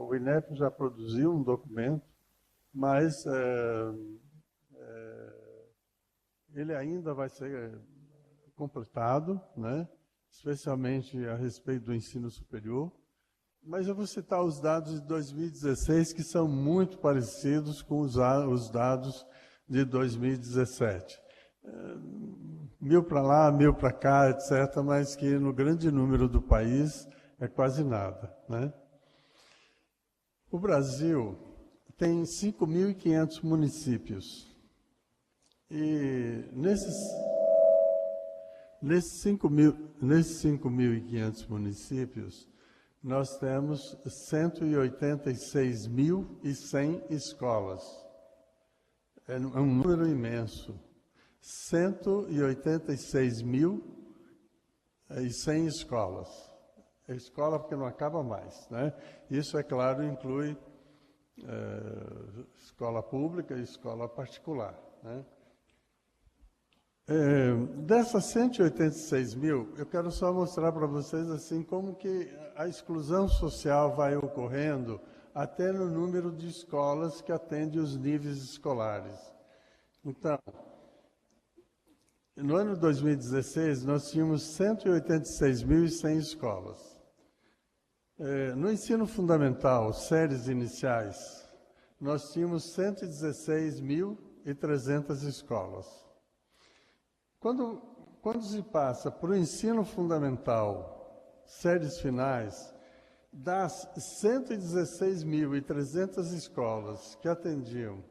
O INEP já produziu um documento, mas ele ainda vai ser completado, né? Especialmente a respeito do ensino superior. Mas eu vou citar os dados de 2016, que são muito parecidos com os dados de 2017. 1000 para lá, 1000 para cá, etc., mas que no grande número do país é quase nada, né? O Brasil tem 5.500 municípios. E nesses 5.500 municípios, nós temos 186.100 escolas. É um número imenso. 186.100 escolas. É escola porque não acaba mais, né? Isso, é claro, inclui escola pública e escola particular, né? Dessas 186 mil, eu quero só mostrar para vocês assim como que a exclusão social vai ocorrendo até no número de escolas que atendem os níveis escolares. Então, no ano 2016, nós tínhamos 186.100 escolas. No ensino fundamental, séries iniciais, nós tínhamos 116.300 escolas. Quando se passa para o ensino fundamental, séries finais, das 116.300 escolas que atendiam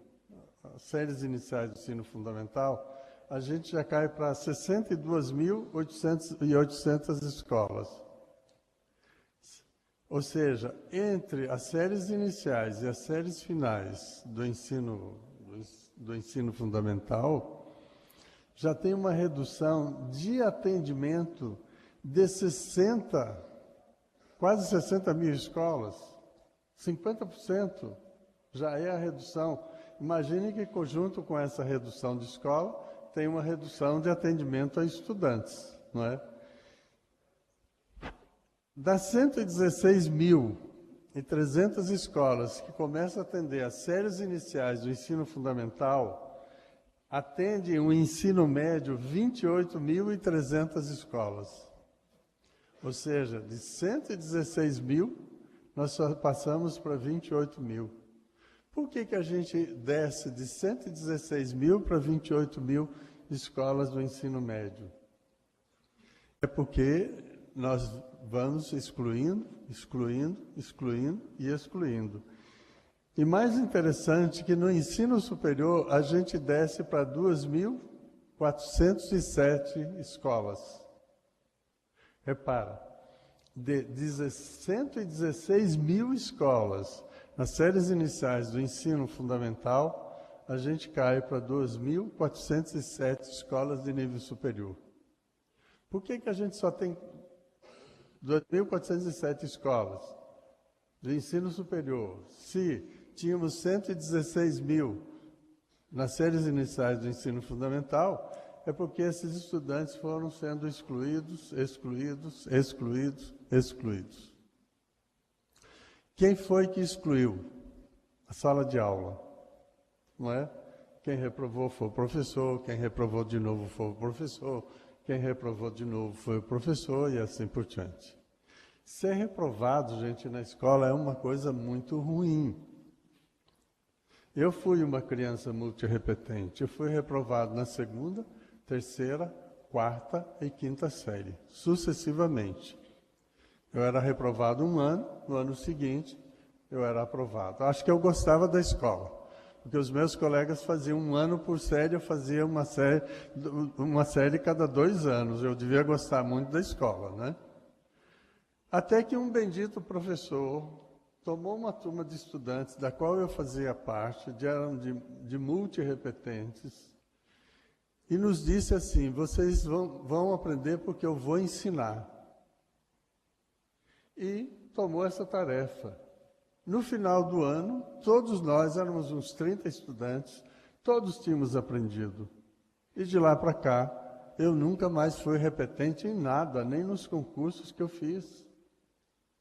as séries iniciais do ensino fundamental, a gente já cai para 62.800 escolas. Ou seja, entre as séries iniciais e as séries finais do ensino fundamental, já tem uma redução de atendimento de quase 60 mil escolas. 50% já é a redução. Imagine que, conjunto com essa redução de escola, tem uma redução de atendimento a estudantes, não é? Das 116.300 escolas que começam a atender as séries iniciais do ensino fundamental, atende o ensino médio 28.300 escolas. Ou seja, de 116 mil, nós só passamos para 28 mil. Por que a gente desce de 116 mil para 28 mil escolas do ensino médio? É porque nós vamos excluindo. E mais interessante que no ensino superior a gente desce para 2.407 escolas. Repara, de 116 mil escolas nas séries iniciais do ensino fundamental, a gente cai para 2.407 escolas de nível superior. Por que a gente só tem 2.407 escolas de ensino superior, se tínhamos 116 mil nas séries iniciais do ensino fundamental? É porque esses estudantes foram sendo excluídos. Quem foi que excluiu? A sala de aula, não é? Quem reprovou foi o professor, quem reprovou de novo foi o professor, quem reprovou de novo foi o professor e assim por diante. Ser reprovado, gente, na escola é uma coisa muito ruim. Eu fui uma criança multirrepetente. Eu fui reprovado na segunda, terceira, quarta e quinta série, sucessivamente. Eu era reprovado um ano, no ano seguinte eu era aprovado. Acho que eu gostava da escola, porque os meus colegas faziam um ano por série, eu fazia uma série cada 2 anos. Eu devia gostar muito da escola, né? Até que um bendito professor tomou uma turma de estudantes, da qual eu fazia parte, eram de multirrepetentes, e nos disse assim: vocês vão aprender porque eu vou ensinar. E tomou essa tarefa. No final do ano, todos nós éramos uns 30 estudantes, todos tínhamos aprendido. E de lá para cá, eu nunca mais fui repetente em nada, nem nos concursos que eu fiz.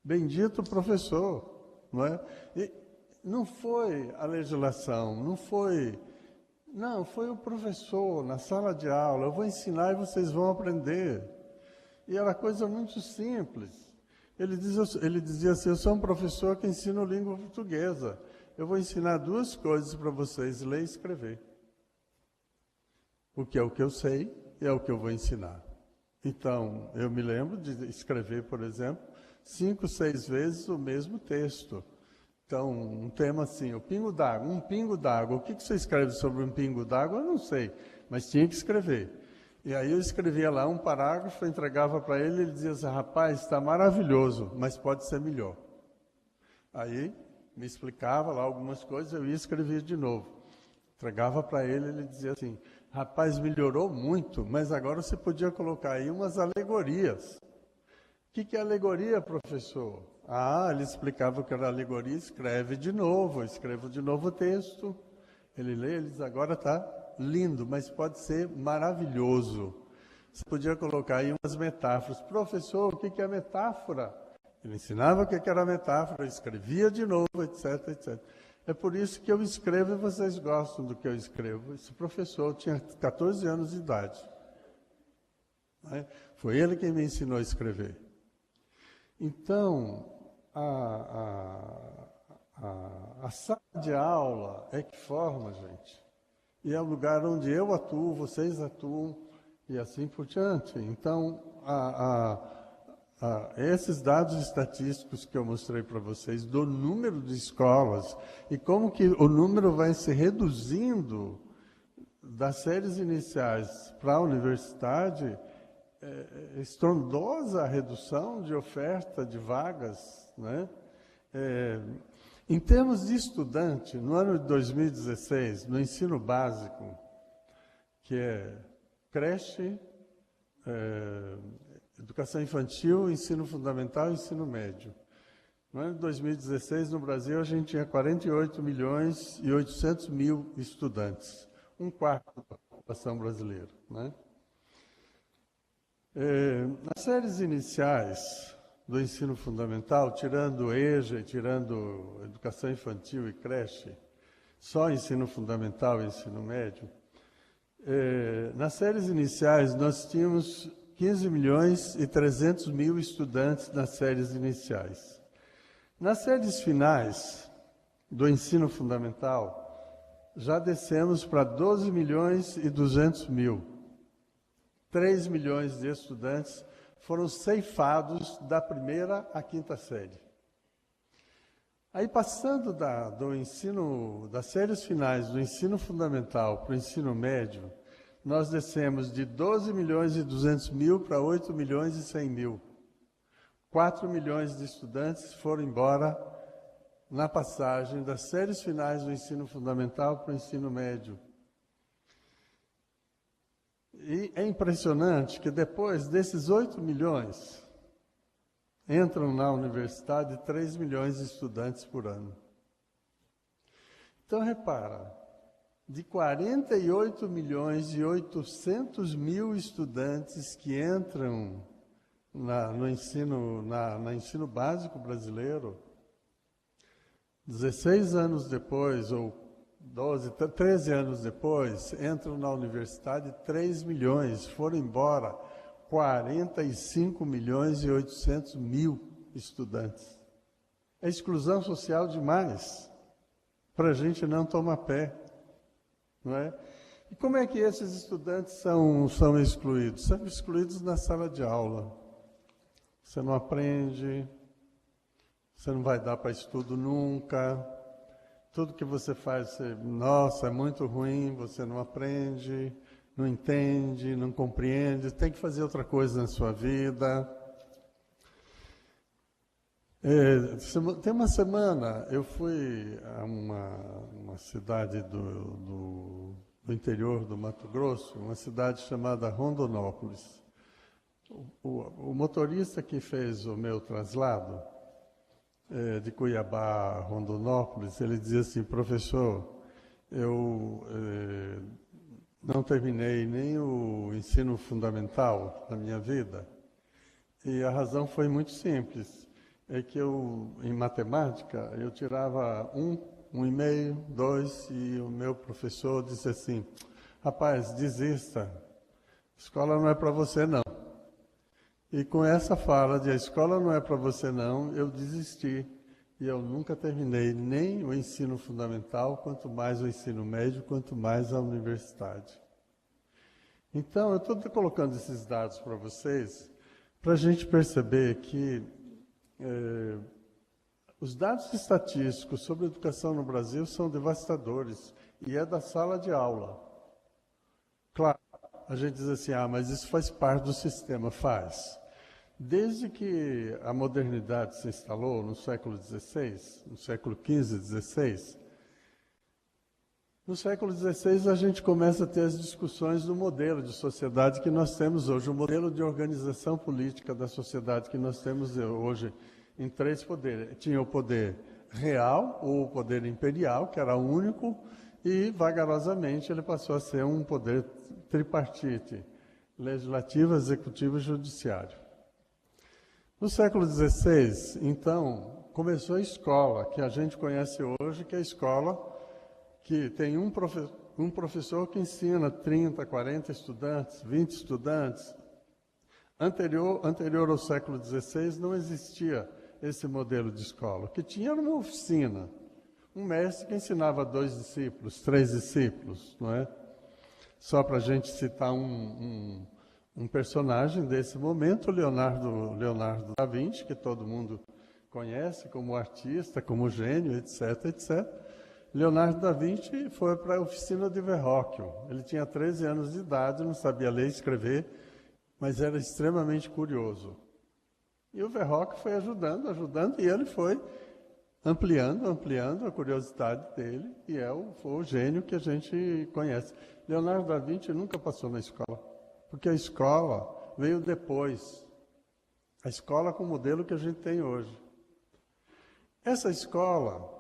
Bendito professor, não é? E não foi a legislação, não foi o professor na sala de aula, eu vou ensinar e vocês vão aprender. E era coisa muito simples. Ele dizia assim, eu sou um professor que ensino língua portuguesa. Eu vou ensinar duas coisas para vocês, ler e escrever. O que eu sei e é o que eu vou ensinar. Então, eu me lembro de escrever, por exemplo, 5, 6 vezes o mesmo texto. Então, um tema assim, um pingo d'água. O que você escreve sobre um pingo d'água? Eu não sei, mas tinha que escrever. E aí eu escrevia lá um parágrafo, entregava para ele, ele dizia assim, rapaz, está maravilhoso, mas pode ser melhor. Aí me explicava lá algumas coisas, eu ia escrever de novo. Entregava para ele, ele dizia assim, rapaz, melhorou muito, mas agora você podia colocar aí umas alegorias. O que é alegoria, professor? Ele explicava o que era alegoria, escreve de novo, eu escrevo de novo o texto. Ele lê, ele diz, agora está lindo, mas pode ser maravilhoso. Você podia colocar aí umas metáforas. Professor, o que é metáfora? Ele ensinava o que era metáfora, escrevia de novo, etc, etc. É por isso que eu escrevo e vocês gostam do que eu escrevo. Esse professor tinha 14 anos de idade. Foi ele quem me ensinou a escrever. Então, a sala de aula é que forma, gente. E é o lugar onde eu atuo, vocês atuam, e assim por diante. Então, esses dados estatísticos que eu mostrei para vocês, do número de escolas, e como que o número vai se reduzindo das séries iniciais para a universidade, estrondosa a redução de oferta de vagas, né? Em termos de estudante, no ano de 2016, no ensino básico, que é creche, educação infantil, ensino fundamental e ensino médio. No ano de 2016, no Brasil, a gente tinha 48 milhões e 800 mil estudantes, um quarto da população brasileira, né? Nas séries iniciais do ensino fundamental, tirando EJA, tirando educação infantil e creche, só ensino fundamental e ensino médio, nas séries iniciais nós tínhamos 15 milhões e 300 mil estudantes nas séries iniciais. Nas séries finais do ensino fundamental, já descemos para 12 milhões e 200 mil. 3 milhões de estudantes foram ceifados da primeira à quinta série. Aí, passando das séries finais do ensino fundamental para o ensino médio, nós descemos de 12 milhões e 200 mil para 8 milhões e 100 mil. 4 milhões de estudantes foram embora na passagem das séries finais do ensino fundamental para o ensino médio. E é impressionante que depois desses 8 milhões, entram na universidade 3 milhões de estudantes por ano. Então, repara, de 48 milhões e 800 mil estudantes que entram no ensino básico brasileiro, 16 anos depois, ou 13 anos depois, entram na universidade 3 milhões, foram embora 45 milhões e 800 mil estudantes. É exclusão social demais, para a gente não tomar pé, não é? E como é que esses estudantes são excluídos? São excluídos na sala de aula. Você não aprende, você não vai dar para estudo nunca. Tudo que você faz, nossa, é muito ruim, você não aprende, não entende, não compreende, tem que fazer outra coisa na sua vida. Tem uma semana, eu fui a uma cidade do interior do Mato Grosso, uma cidade chamada Rondonópolis. O motorista que fez o meu traslado, de Cuiabá a Rondonópolis, ele dizia assim, professor, eu não terminei nem o ensino fundamental na minha vida, e a razão foi muito simples. é que em matemática, eu tirava 1,5, 2, e o meu professor disse assim, rapaz, desista, escola não é para você não. E com essa fala de a escola não é para você não, eu desisti. E eu nunca terminei nem o ensino fundamental, quanto mais o ensino médio, quanto mais a universidade. Então, eu estou colocando esses dados para vocês, para a gente perceber que os dados estatísticos sobre a educação no Brasil são devastadores, e é da sala de aula. Claro, a gente diz assim, mas isso faz parte do sistema, faz. Desde que a modernidade se instalou no século XVI, no século XV, XVI, no século XVI a gente começa a ter as discussões do modelo de sociedade que nós temos hoje, o modelo de organização política da sociedade que nós temos hoje em 3 poderes. Tinha o poder real, ou o poder imperial, que era único, e vagarosamente ele passou a ser um poder tripartite, legislativo, executivo e judiciário. No século XVI, então, começou a escola, que a gente conhece hoje, que é a escola que tem um professor que ensina 30, 40 estudantes, 20 estudantes. Anterior ao século XVI, não existia esse modelo de escola. O que tinha era uma oficina, um mestre que ensinava 2 discípulos, 3 discípulos, não é? Só para a gente citar um personagem desse momento, Leonardo da Vinci, que todo mundo conhece como artista, como gênio, etc, etc. Leonardo da Vinci foi para a oficina de Verrocchio. Ele tinha 13 anos de idade, não sabia ler e escrever, mas era extremamente curioso. E o Verrocchio foi ajudando, e ele foi ampliando a curiosidade dele, e foi o gênio que a gente conhece. Leonardo da Vinci nunca passou na escola, porque a escola veio depois. A escola com o modelo que a gente tem hoje. Essa escola,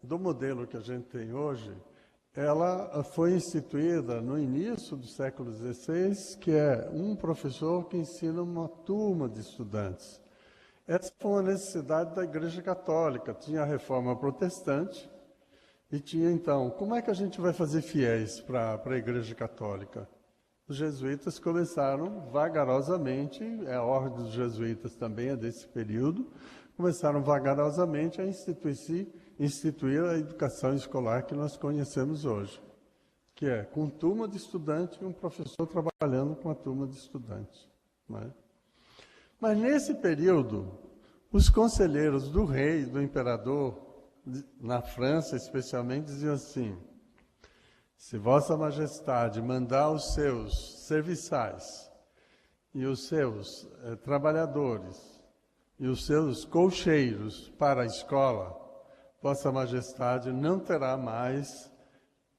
do modelo que a gente tem hoje, ela foi instituída no início do século XVI, que é um professor que ensina uma turma de estudantes. Essa foi uma necessidade da Igreja Católica. Tinha a Reforma Protestante e tinha, então, como é que a gente vai fazer fiéis para a Igreja Católica? Os jesuítas começaram vagarosamente, a ordem dos jesuítas também é desse período, começaram vagarosamente a instituir a educação escolar que nós conhecemos hoje, que é com turma de estudante e um professor trabalhando com a turma de estudantes. Não é? Mas nesse período, os conselheiros do rei, do imperador, na França especialmente, diziam assim, se Vossa Majestade mandar os seus serviçais e os seus trabalhadores e os seus colcheiros para a escola, Vossa Majestade não terá mais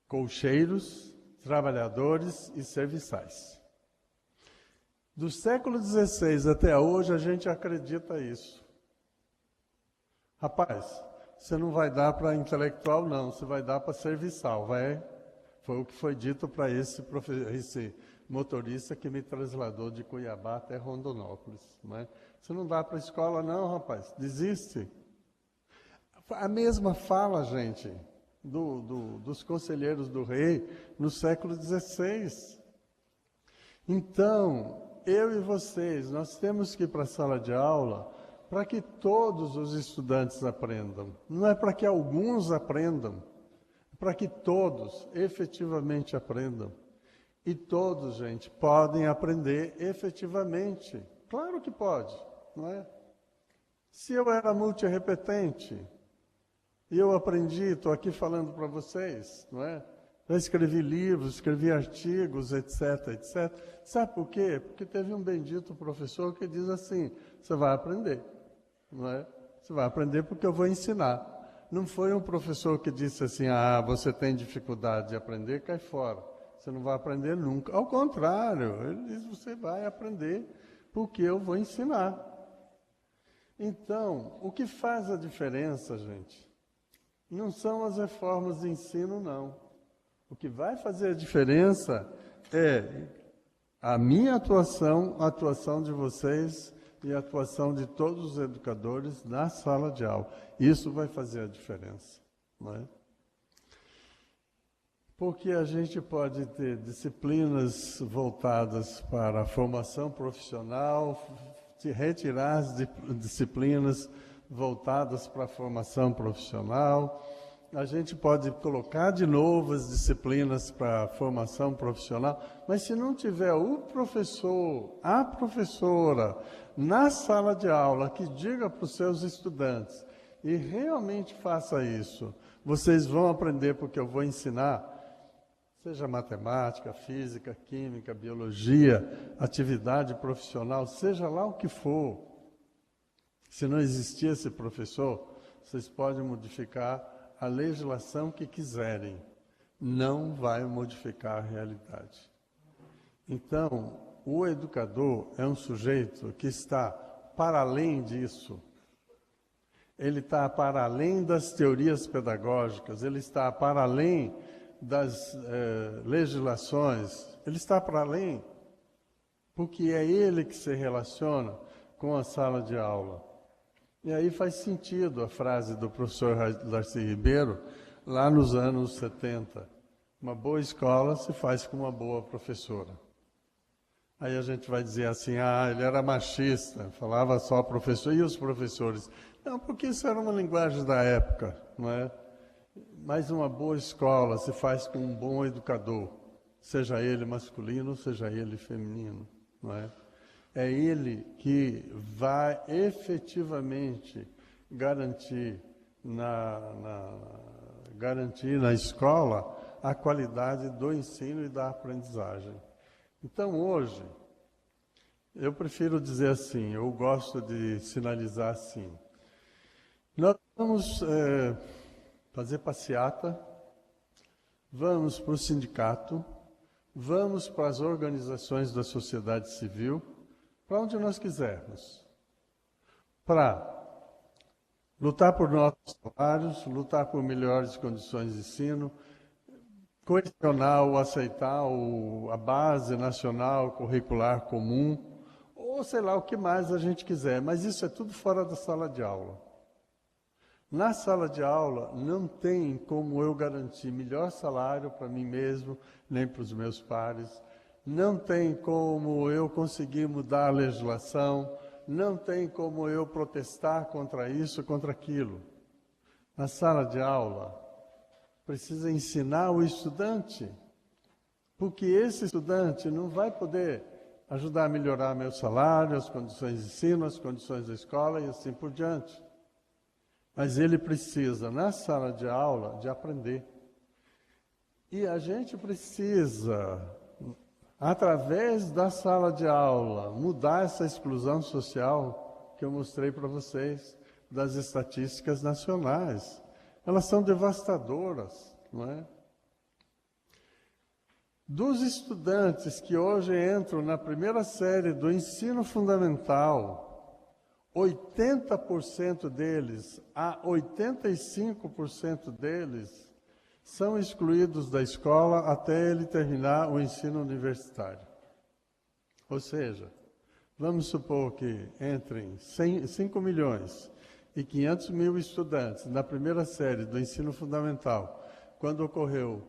colcheiros, trabalhadores e serviçais. Do século XVI até hoje, a gente acredita isso. Rapaz, você não vai dar para intelectual, não, você vai dar para serviçal, Foi o que foi dito para esse motorista que me trasladou de Cuiabá até Rondonópolis. Não é? Você não dá para a escola, não, rapaz, desiste. A mesma fala, gente, dos conselheiros do rei no século XVI. Então, eu e vocês, nós temos que ir para a sala de aula para que todos os estudantes aprendam. Não é para que alguns aprendam, é para que todos efetivamente aprendam. E todos, gente, podem aprender efetivamente. Claro que pode, não é? Se eu era multirrepetente, e eu aprendi, estou aqui falando para vocês, não é? Já escrevi livros, escrevi artigos, etc, etc. Sabe por quê? Porque teve um bendito professor que diz assim, você vai aprender, não é? Você vai aprender porque eu vou ensinar. Não foi um professor que disse assim, você tem dificuldade de aprender, cai fora. Você não vai aprender nunca. Ao contrário, ele diz, você vai aprender porque eu vou ensinar. Então, o que faz a diferença, gente, não são as reformas de ensino, não. O que vai fazer a diferença é a minha atuação, a atuação de vocês e a atuação de todos os educadores na sala de aula. Isso vai fazer a diferença, não é? Porque a gente pode ter disciplinas voltadas para a formação profissional, retirar as disciplinas voltadas para a formação profissional. A gente pode colocar de novo as disciplinas para a formação profissional, mas se não tiver o professor, a professora, na sala de aula, que diga para os seus estudantes, e realmente faça isso, vocês vão aprender porque eu vou ensinar, seja matemática, física, química, biologia, atividade profissional, seja lá o que for. Se não existir esse professor, vocês podem modificar a legislação que quiserem. Não vai modificar a realidade. Então, o educador é um sujeito que está para além disso. Ele está para além das teorias pedagógicas, ele está para além das legislações, ele está para além, porque é ele que se relaciona com a sala de aula. E aí faz sentido a frase do professor Darcy Ribeiro, lá nos anos 70, uma boa escola se faz com uma boa professora. Aí a gente vai dizer assim, ele era machista, falava só professor, e os professores? Não, porque isso era uma linguagem da época, não é? Mas uma boa escola se faz com um bom educador, seja ele masculino, seja ele feminino, não é? É ele que vai efetivamente garantir na escola a qualidade do ensino e da aprendizagem. Então, hoje, eu prefiro dizer assim, eu gosto de sinalizar assim, nós vamos fazer passeata, vamos para o sindicato, vamos para as organizações da sociedade civil, para onde nós quisermos, para lutar por nossos salários, lutar por melhores condições de ensino, questionar ou aceitar a base nacional curricular comum, ou sei lá o que mais a gente quiser, mas isso é tudo fora da sala de aula. Na sala de aula não tem como eu garantir melhor salário para mim mesmo, nem para os meus pares, não tem como eu conseguir mudar a legislação, não tem como eu protestar contra isso, contra aquilo. Na sala de aula, precisa ensinar o estudante, porque esse estudante não vai poder ajudar a melhorar meu salário, as condições de ensino, as condições da escola e assim por diante. Mas ele precisa, na sala de aula, de aprender. E a gente precisa, através da sala de aula, mudar essa exclusão social que eu mostrei para vocês, das estatísticas nacionais. Elas são devastadoras, não é? Dos estudantes que hoje entram na primeira série do ensino fundamental, 80% deles, a 85% deles, são excluídos da escola até ele terminar o ensino universitário. Ou seja, vamos supor que entrem 5 milhões e 500 mil estudantes na primeira série do ensino fundamental, quando ocorreu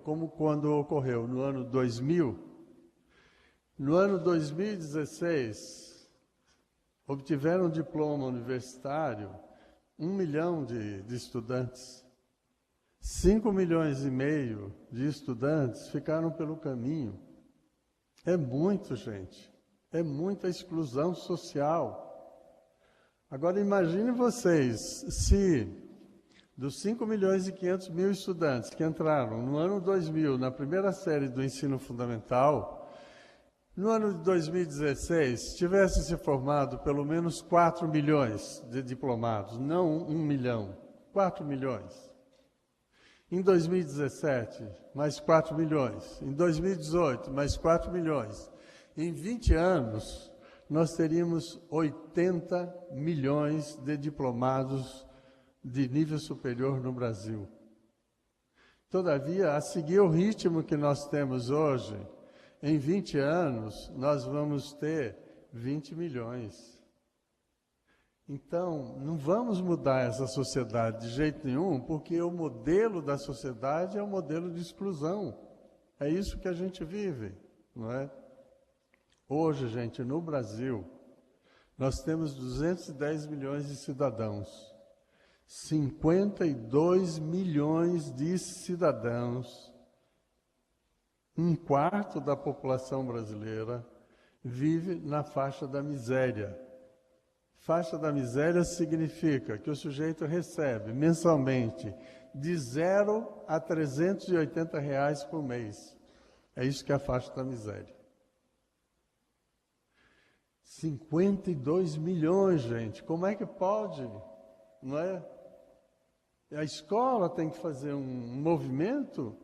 no ano 2000, no ano 2016, obtiveram diploma universitário 1 milhão de estudantes. 5 milhões e meio de estudantes ficaram pelo caminho. É muito, gente. É muita exclusão social. Agora, imagine vocês, se dos 5 milhões e 500 mil estudantes que entraram no ano 2000, na primeira série do ensino fundamental, no ano de 2016, tivesse se formado pelo menos 4 milhões de diplomados, não 1 milhão, 4 milhões. Em 2017, mais 4 milhões. Em 2018, mais 4 milhões. Em 20 anos, nós teríamos 80 milhões de diplomados de nível superior no Brasil. Todavia, a seguir o ritmo que nós temos hoje, em 20 anos, nós vamos ter 20 milhões. Então, não vamos mudar essa sociedade de jeito nenhum, porque o modelo da sociedade é um modelo de exclusão. É isso que a gente vive, não é? Hoje, gente, no Brasil, nós temos 210 milhões de cidadãos. 52 milhões de cidadãos, um quarto da população brasileira, vive na faixa da miséria. Faixa da miséria significa que o sujeito recebe mensalmente de 0 a R$380 por mês. É isso que é a faixa da miséria. 52 milhões, gente. Como é que pode? Não é? A escola tem que fazer um movimento,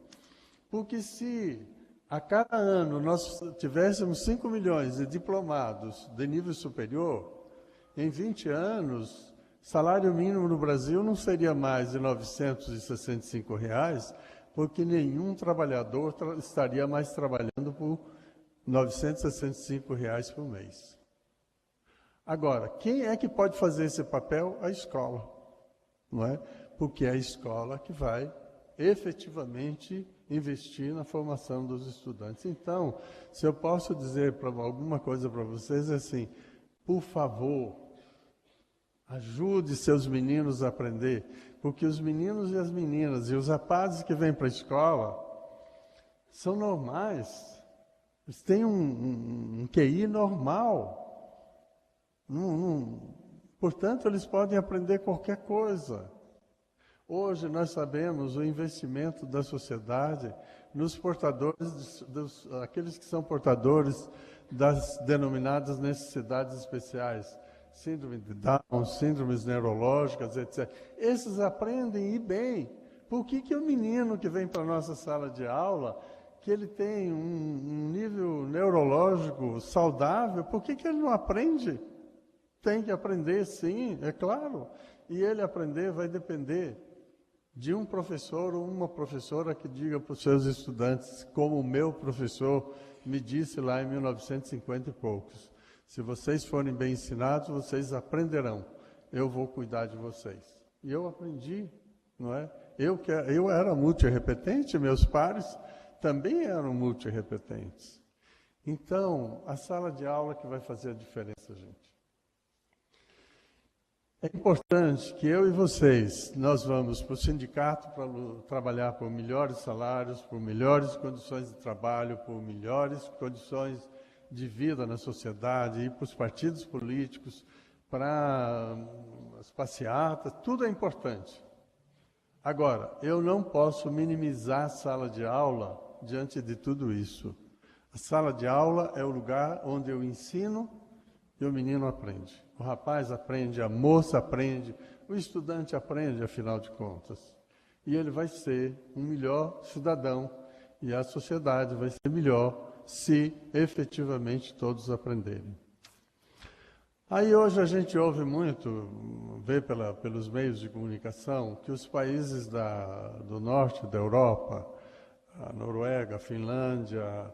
porque se a cada ano nós tivéssemos 5 milhões de diplomados de nível superior, em 20 anos, salário mínimo no Brasil não seria mais de R$965, porque nenhum trabalhador estaria mais trabalhando por R$965 por mês. Agora, quem é que pode fazer esse papel? A escola, não é? Porque é a escola que vai efetivamente investir na formação dos estudantes. Então, se eu posso dizer alguma coisa para vocês, é assim, por favor, ajude seus meninos a aprender, porque os meninos e as meninas e os rapazes que vêm para a escola são normais, eles têm um QI normal. Portanto, eles podem aprender qualquer coisa. Hoje nós sabemos o investimento da sociedade nos portadores, aqueles que são portadores das denominadas necessidades especiais, síndrome de Down, síndromes neurológicas, etc. Esses aprendem e bem. Por que o menino que vem para a nossa sala de aula, que ele tem um nível neurológico saudável, por que ele não aprende? Tem que aprender, sim, é claro. E ele aprender vai depender de um professor ou uma professora que diga para os seus estudantes, como o meu professor me disse lá em 1950 e poucos, se vocês forem bem ensinados, vocês aprenderão, eu vou cuidar de vocês. E eu aprendi, não é? Eu era multirrepetente, meus pares também eram multirrepetentes. Então, a sala de aula que vai fazer a diferença, gente. É importante que eu e vocês, nós vamos para o sindicato para trabalhar por melhores salários, por melhores condições de trabalho, por melhores condições de vida na sociedade, ir para os partidos políticos, para as passeatas, tudo é importante. Agora, eu não posso minimizar a sala de aula diante de tudo isso. A sala de aula é o lugar onde eu ensino e o menino aprende. O rapaz aprende, a moça aprende, o estudante aprende, afinal de contas. E ele vai ser um melhor cidadão e a sociedade vai ser melhor se efetivamente todos aprenderem. Aí hoje a gente ouve muito, vê pelos meios de comunicação, que os países do norte da Europa, a Noruega, a Finlândia,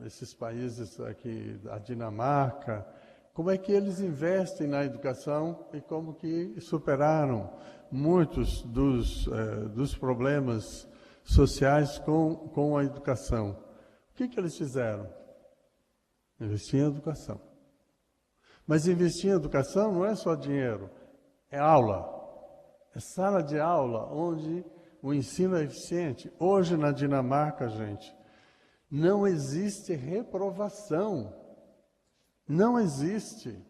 esses países aqui, a Dinamarca, como é que eles investem na educação e como que superaram muitos dos problemas sociais com a educação. O que eles fizeram? Investir em educação. Mas investir em educação não é só dinheiro, é aula. É sala de aula onde o ensino é eficiente. Hoje na Dinamarca, gente, não existe reprovação. Não existe.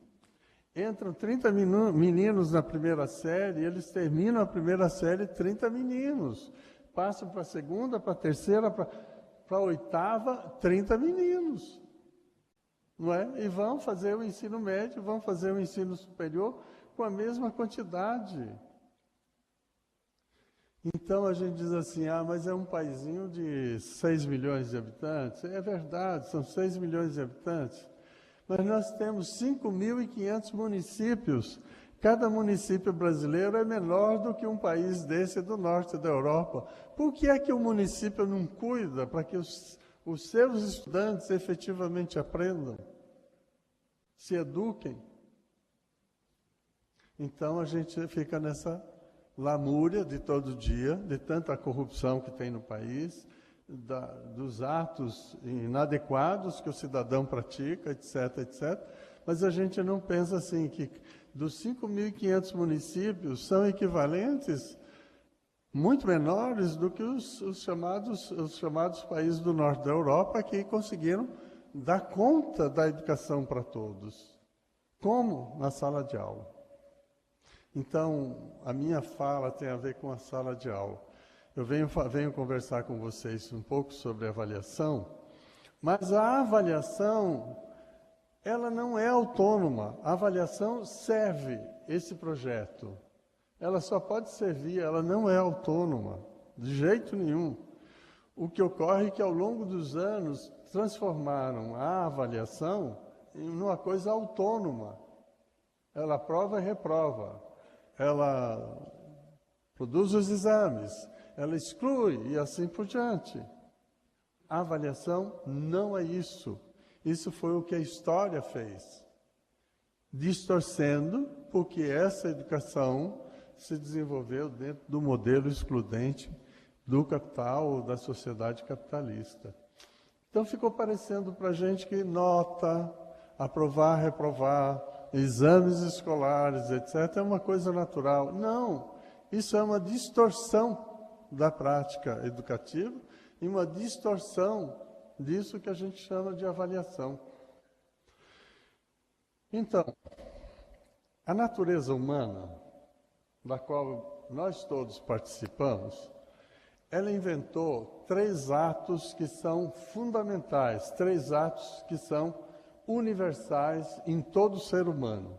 Entram 30 meninos na primeira série, eles terminam a primeira série 30 meninos. Passam para a segunda, para a terceira, para a oitava, 30 meninos. Não é? E vão fazer o ensino médio, vão fazer o ensino superior com a mesma quantidade. Então a gente diz assim, mas é um paizinho de 6 milhões de habitantes. É verdade, são 6 milhões de habitantes. Mas nós temos 5.500 municípios. Cada município brasileiro é menor do que um país desse do norte da Europa. Por que é que o município não cuida para que os seus estudantes efetivamente aprendam, se eduquem? Então a gente fica nessa lamúria de todo dia, de tanta corrupção que tem no país, dos atos inadequados que o cidadão pratica, etc, etc. Mas a gente não pensa assim, que dos 5.500 municípios são equivalentes muito menores do que os chamados países do norte da Europa, que conseguiram dar conta da educação para todos. Como? Na sala de aula. Então, a minha fala tem a ver com a sala de aula. Eu venho conversar com vocês um pouco sobre avaliação, mas a avaliação, ela não é autônoma. A avaliação serve esse projeto. Ela só pode servir, ela não é autônoma, de jeito nenhum. O que ocorre é que, ao longo dos anos, transformaram a avaliação em uma coisa autônoma. Ela aprova e reprova. Ela produz os exames, ela exclui e assim por diante. A avaliação não é isso. Isso foi o que a história fez, distorcendo, porque essa educação se desenvolveu dentro do modelo excludente do capital ou da sociedade capitalista. Então ficou parecendo para a gente que nota, aprovar, reprovar, exames escolares, etc., é uma coisa natural. Não, isso é uma distorção da prática educativa e uma distorção disso que a gente chama de avaliação. Então, a natureza humana, da qual nós todos participamos, ela inventou 3 atos que são fundamentais, 3 atos que são universais em todo ser humano.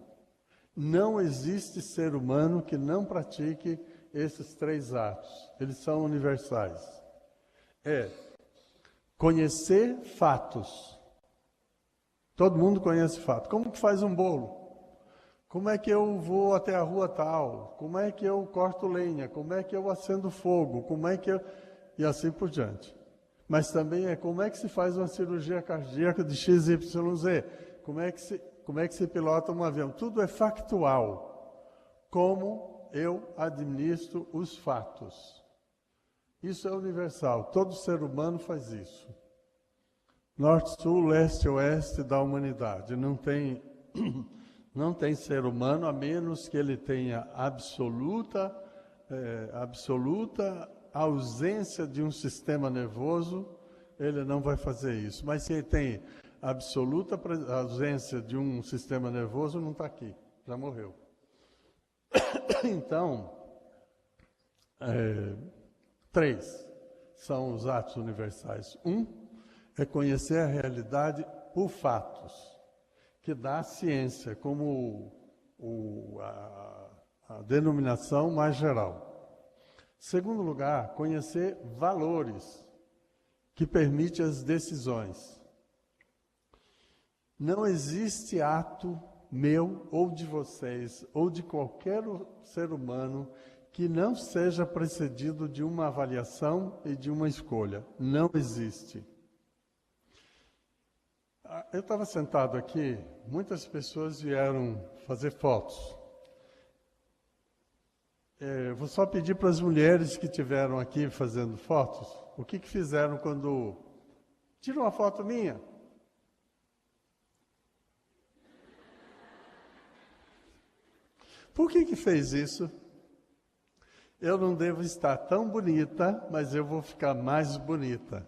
Não existe ser humano que não pratique esses 3 atos. Eles são universais. É conhecer fatos. Todo mundo conhece fatos. Como que faz um bolo? Como é que eu vou até a rua tal? Como é que eu corto lenha? Como é que eu acendo fogo? Como é que eu... E assim por diante. Mas também é como é que se faz uma cirurgia cardíaca de XYZ? Como é que se pilota um avião? Tudo é factual. Como eu administro os fatos. Isso é universal. Todo ser humano faz isso. Norte, sul, leste, oeste da humanidade. Não tem ser humano, a menos que ele tenha absoluta ausência de um sistema nervoso, ele não vai fazer isso. Mas se ele tem absoluta ausência de um sistema nervoso, não está aqui, já morreu. Então, 3 são os atos universais. 1 é conhecer a realidade por fatos, que dá a ciência como a denominação mais geral. Segundo lugar, conhecer valores, que permite as decisões. Não existe ato meu ou de vocês, ou de qualquer ser humano, que não seja precedido de uma avaliação e de uma escolha. Não existe. Eu estava sentado aqui, muitas pessoas vieram fazer fotos. Vou só pedir para as mulheres que estiveram aqui fazendo fotos, o que fizeram quando... Tira uma foto minha. Por que fez isso? Eu não devo estar tão bonita, mas eu vou ficar mais bonita.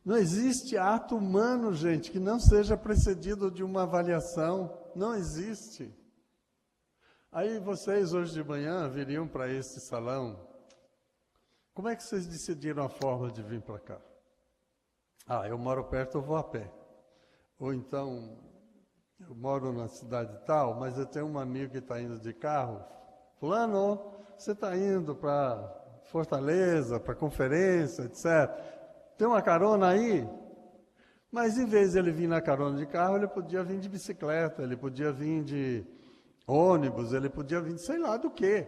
Não existe ato humano, gente, que não seja precedido de uma avaliação. Não existe. Aí vocês, hoje de manhã, viriam para este salão. Como é que vocês decidiram a forma de vir para cá? Eu moro perto, eu vou a pé. Ou então, eu moro na cidade tal, mas eu tenho um amigo que está indo de carro. Fulano, você está indo para Fortaleza, para conferência, etc. Tem uma carona aí? Mas em vez de ele vir na carona de carro, ele podia vir de bicicleta, ele podia vir de ônibus, ele podia vir de sei lá do quê.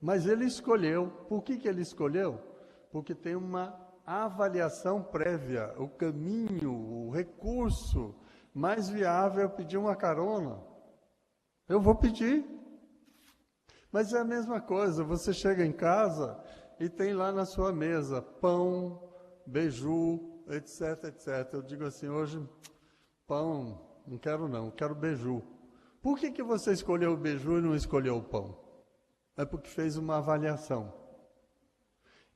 Mas ele escolheu. Por que ele escolheu? Porque tem uma avaliação prévia, o caminho, o recurso mais viável é pedir uma carona. Eu vou pedir. Mas é a mesma coisa, você chega em casa e tem lá na sua mesa pão, beiju, etc, etc. Eu digo assim, hoje, pão, não, quero beiju. Por que você escolheu o beiju e não escolheu o pão? É porque fez uma avaliação.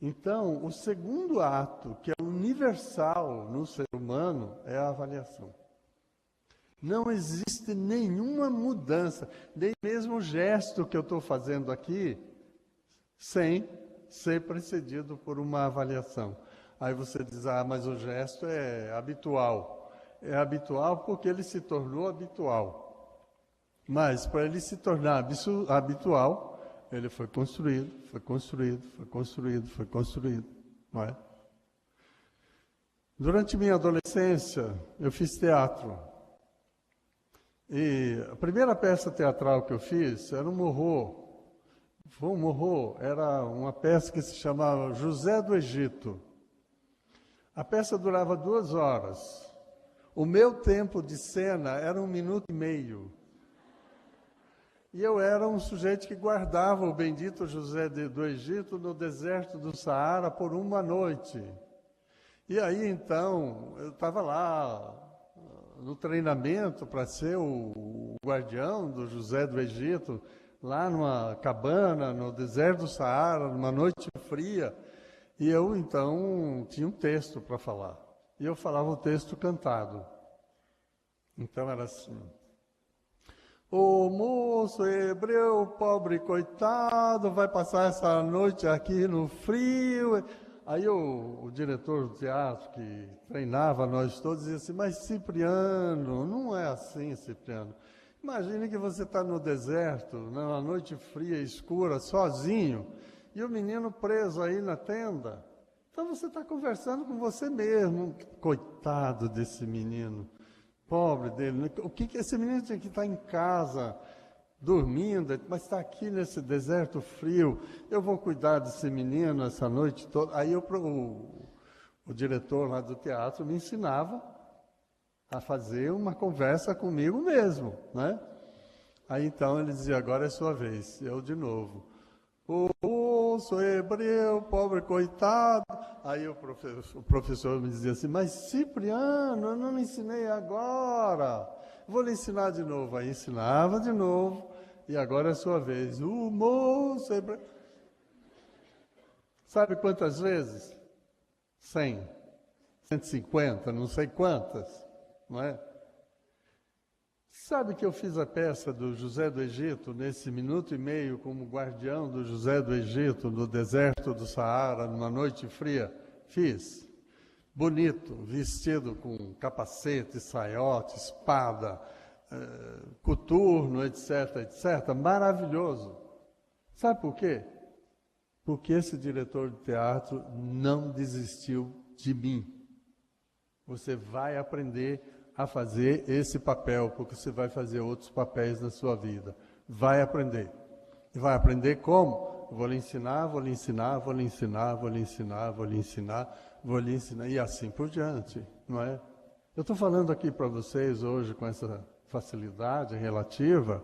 Então, o segundo ato, que é universal no ser humano, é a avaliação. Não existe nenhuma mudança, nem mesmo o gesto que eu estou fazendo aqui, sem ser precedido por uma avaliação. Aí você diz, mas o gesto é habitual. É habitual porque ele se tornou habitual. Mas para ele se tornar habitual, ele foi construído, não é? Durante minha adolescência, eu fiz teatro. E a primeira peça teatral que eu fiz era um morro. Foi um morro, era uma peça que se chamava José do Egito. A peça durava 2 horas. O meu tempo de cena era 1 minuto e meio. E eu era um sujeito que guardava o bendito José do Egito no deserto do Saara por 1 noite. E aí, então, eu estava lá no treinamento para ser o guardião do José do Egito, lá numa cabana, no deserto do Saara, numa noite fria. E eu, então, tinha um texto para falar. E eu falava o texto cantado. Então, era assim. O moço hebreu, pobre coitado, vai passar essa noite aqui no frio. Aí o diretor do teatro, que treinava nós todos, dizia assim, mas Cipriano, não é assim, Cipriano. Imagine que você está no deserto, numa noite fria, escura, sozinho, e o menino preso aí na tenda. Então você está conversando com você mesmo. Coitado desse menino, pobre dele. O que esse menino tinha que estar em casa, dormindo, mas está aqui nesse deserto frio, eu vou cuidar desse menino essa noite toda. Aí o diretor lá do teatro me ensinava a fazer uma conversa comigo mesmo, né? Aí então ele dizia, agora é sua vez. Eu de novo. Sou hebreu, pobre coitado. Aí o professor me dizia assim, mas Cipriano, eu não lhe ensinei agora. Vou lhe ensinar de novo. Aí ensinava de novo, e agora é a sua vez. O moço hebreu. Sabe quantas vezes? 100, 150, não sei quantas, não é? Sabe que eu fiz a peça do José do Egito, nesse 1 minuto e meio, como guardião do José do Egito, no deserto do Saara, numa noite fria? Fiz. Bonito, vestido com capacete, saiote, espada, coturno, etc, etc. Maravilhoso. Sabe por quê? Porque esse diretor de teatro não desistiu de mim. Você vai aprender a fazer esse papel, porque você vai fazer outros papéis na sua vida. Vai aprender. E vai aprender como? Vou lhe ensinar, vou lhe ensinar, vou lhe ensinar, vou lhe ensinar, vou lhe ensinar, vou lhe ensinar, e assim por diante, não é? Eu estou falando aqui para vocês hoje com essa facilidade relativa,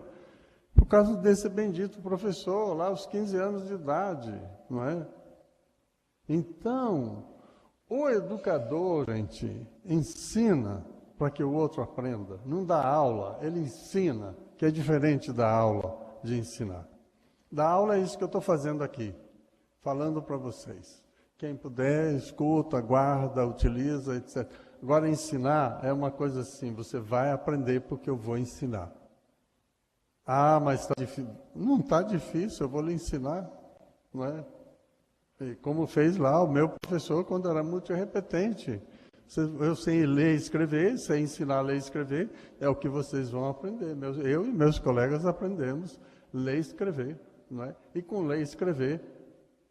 por causa desse bendito professor, lá aos 15 anos de idade, não é? Então, o educador, gente, ensina para que o outro aprenda. Não dá aula, ele ensina, que é diferente da aula de ensinar. Da aula é isso que eu estou fazendo aqui, falando para vocês. Quem puder, escuta, guarda, utiliza, etc. Agora, ensinar é uma coisa assim, você vai aprender porque eu vou ensinar. Mas está difícil. Não está difícil, eu vou lhe ensinar, não é? E como fez lá o meu professor quando era multirrepetente. Eu sei ler e escrever, sei ensinar a ler e escrever, é o que vocês vão aprender. Eu e meus colegas aprendemos ler e escrever, não é? E com ler e escrever,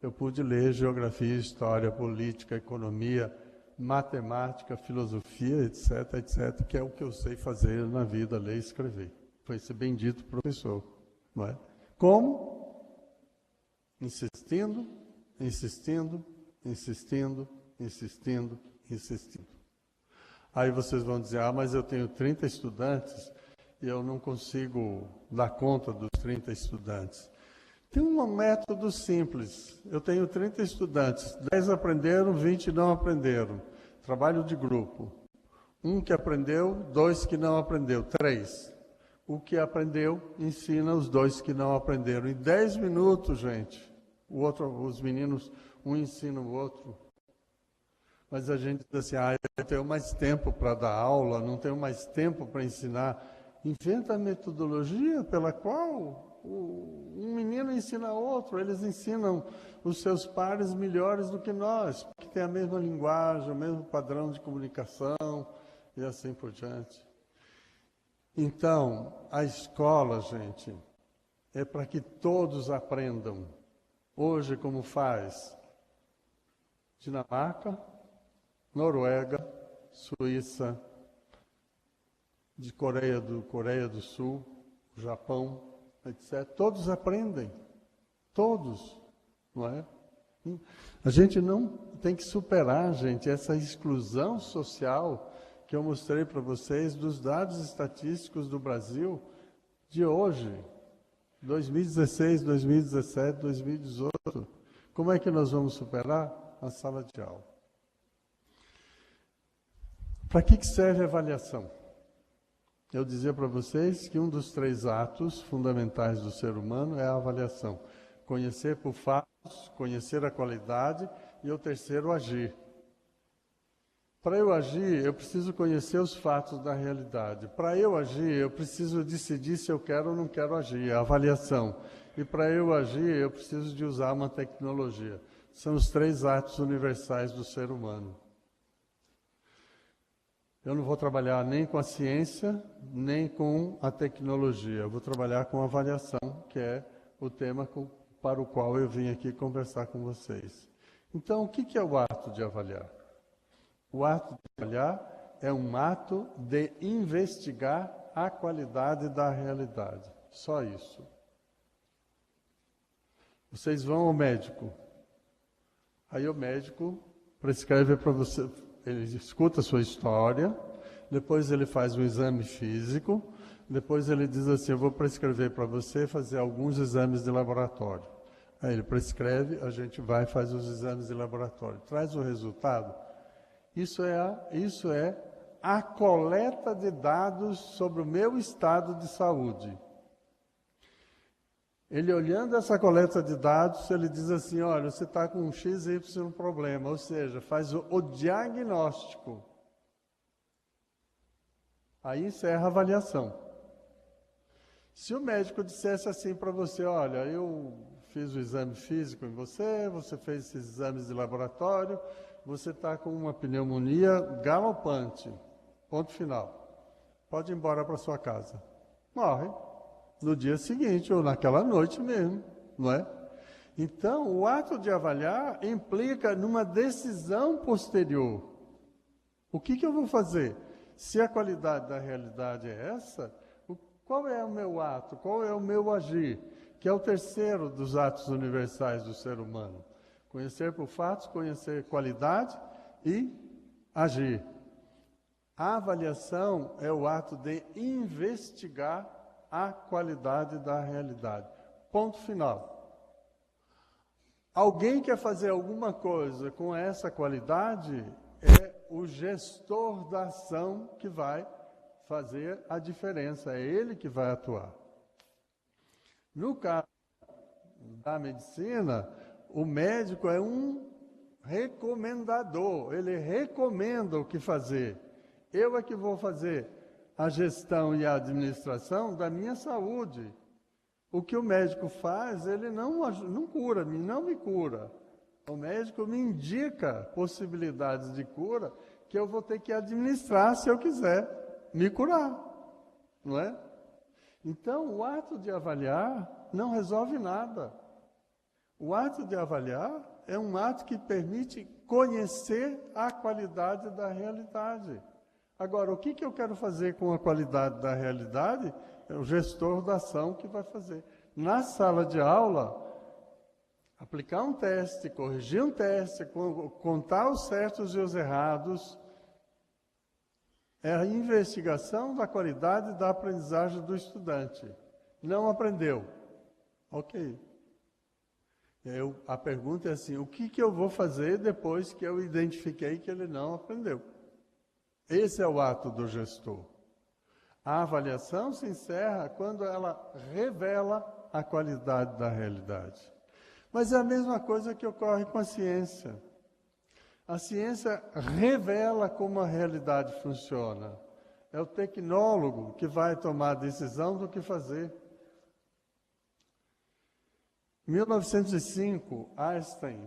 eu pude ler geografia, história, política, economia, matemática, filosofia, etc, etc, que é o que eu sei fazer na vida, ler e escrever. Foi esse bendito professor, não é? Como? Insistindo, insistindo, insistindo, insistindo, insistindo. Aí vocês vão dizer, mas eu tenho 30 estudantes e eu não consigo dar conta dos 30 estudantes. Tem um método simples. Eu tenho 30 estudantes, 10 aprenderam, 20 não aprenderam. Trabalho de grupo. Um que aprendeu, 2 que não aprendeu, 3. O que aprendeu, ensina os 2 que não aprenderam. Em 10 minutos, gente, os meninos, um ensina o outro. Mas a gente diz assim, eu tenho mais tempo para dar aula, não tenho mais tempo para ensinar. Inventa a metodologia pela qual um menino ensina outro, eles ensinam os seus pares melhores do que nós, porque tem a mesma linguagem, o mesmo padrão de comunicação e assim por diante. Então, a escola, gente, é para que todos aprendam. Hoje, como faz Dinamarca, Noruega, Suíça, de Coreia do Sul, Japão, etc. Todos aprendem, todos, não é? A gente não tem que superar, gente, essa exclusão social que eu mostrei para vocês dos dados estatísticos do Brasil de hoje, 2016, 2017, 2018. Como é que nós vamos superar? A sala de aula. Para que serve a avaliação? Eu dizia para vocês que um dos 3 atos fundamentais do ser humano é a avaliação. Conhecer por fatos, conhecer a qualidade e o terceiro, agir. Para eu agir, eu preciso conhecer os fatos da realidade. Para eu agir, eu preciso decidir se eu quero ou não quero agir, a avaliação. E para eu agir, eu preciso de usar uma tecnologia. São os 3 atos universais do ser humano. Eu não vou trabalhar nem com a ciência, nem com a tecnologia. Eu vou trabalhar com a avaliação, que é o tema para o qual eu vim aqui conversar com vocês. Então, o que é o ato de avaliar? O ato de avaliar é um ato de investigar a qualidade da realidade. Só isso. Vocês vão ao médico. Aí o médico prescreve para você... Ele escuta a sua história, depois ele faz um exame físico, depois ele diz assim, eu vou prescrever para você fazer alguns exames de laboratório. Aí ele prescreve, a gente vai e faz os exames de laboratório. Traz o resultado. Isso é a coleta de dados sobre o meu estado de saúde. Ele olhando essa coleta de dados, ele diz assim, olha, você está com um XY problema, ou seja, faz o diagnóstico. Aí encerra a avaliação. Se o médico dissesse assim para você, olha, eu fiz o exame físico em você, você fez esses exames de laboratório, você está com uma pneumonia galopante, ponto final. Pode ir embora para sua casa. Morre. No dia seguinte, ou naquela noite mesmo, não é? Então, o ato de avaliar implica numa decisão posterior. O que eu vou fazer? Se a qualidade da realidade é essa, qual é o meu ato? Qual é o meu agir? Que é o terceiro dos atos universais do ser humano. Conhecer por fatos, conhecer qualidade e agir. A avaliação é o ato de investigar a qualidade da realidade. Ponto final. Alguém quer fazer alguma coisa com essa qualidade, é o gestor da ação que vai fazer a diferença, é ele que vai atuar. No caso da medicina, o médico é um recomendador, ele recomenda o que fazer. Eu é que vou fazer a gestão e a administração da minha saúde. O que o médico faz, ele não cura, não me cura. O médico me indica possibilidades de cura que eu vou ter que administrar se eu quiser me curar, não é? Então, o ato de avaliar não resolve nada. O ato de avaliar é um ato que permite conhecer a qualidade da realidade. Agora, o que eu quero fazer com a qualidade da realidade é o gestor da ação que vai fazer. Na sala de aula, aplicar um teste, corrigir um teste, contar os certos e os errados, é a investigação da qualidade da aprendizagem do estudante. Não aprendeu. Ok. A pergunta é assim, o que eu vou fazer depois que eu identifiquei que ele não aprendeu? Esse é o ato do gestor. A avaliação se encerra quando ela revela a qualidade da realidade. Mas é a mesma coisa que ocorre com a ciência. A ciência revela como a realidade funciona. É o tecnólogo que vai tomar a decisão do que fazer. Em 1905, Einstein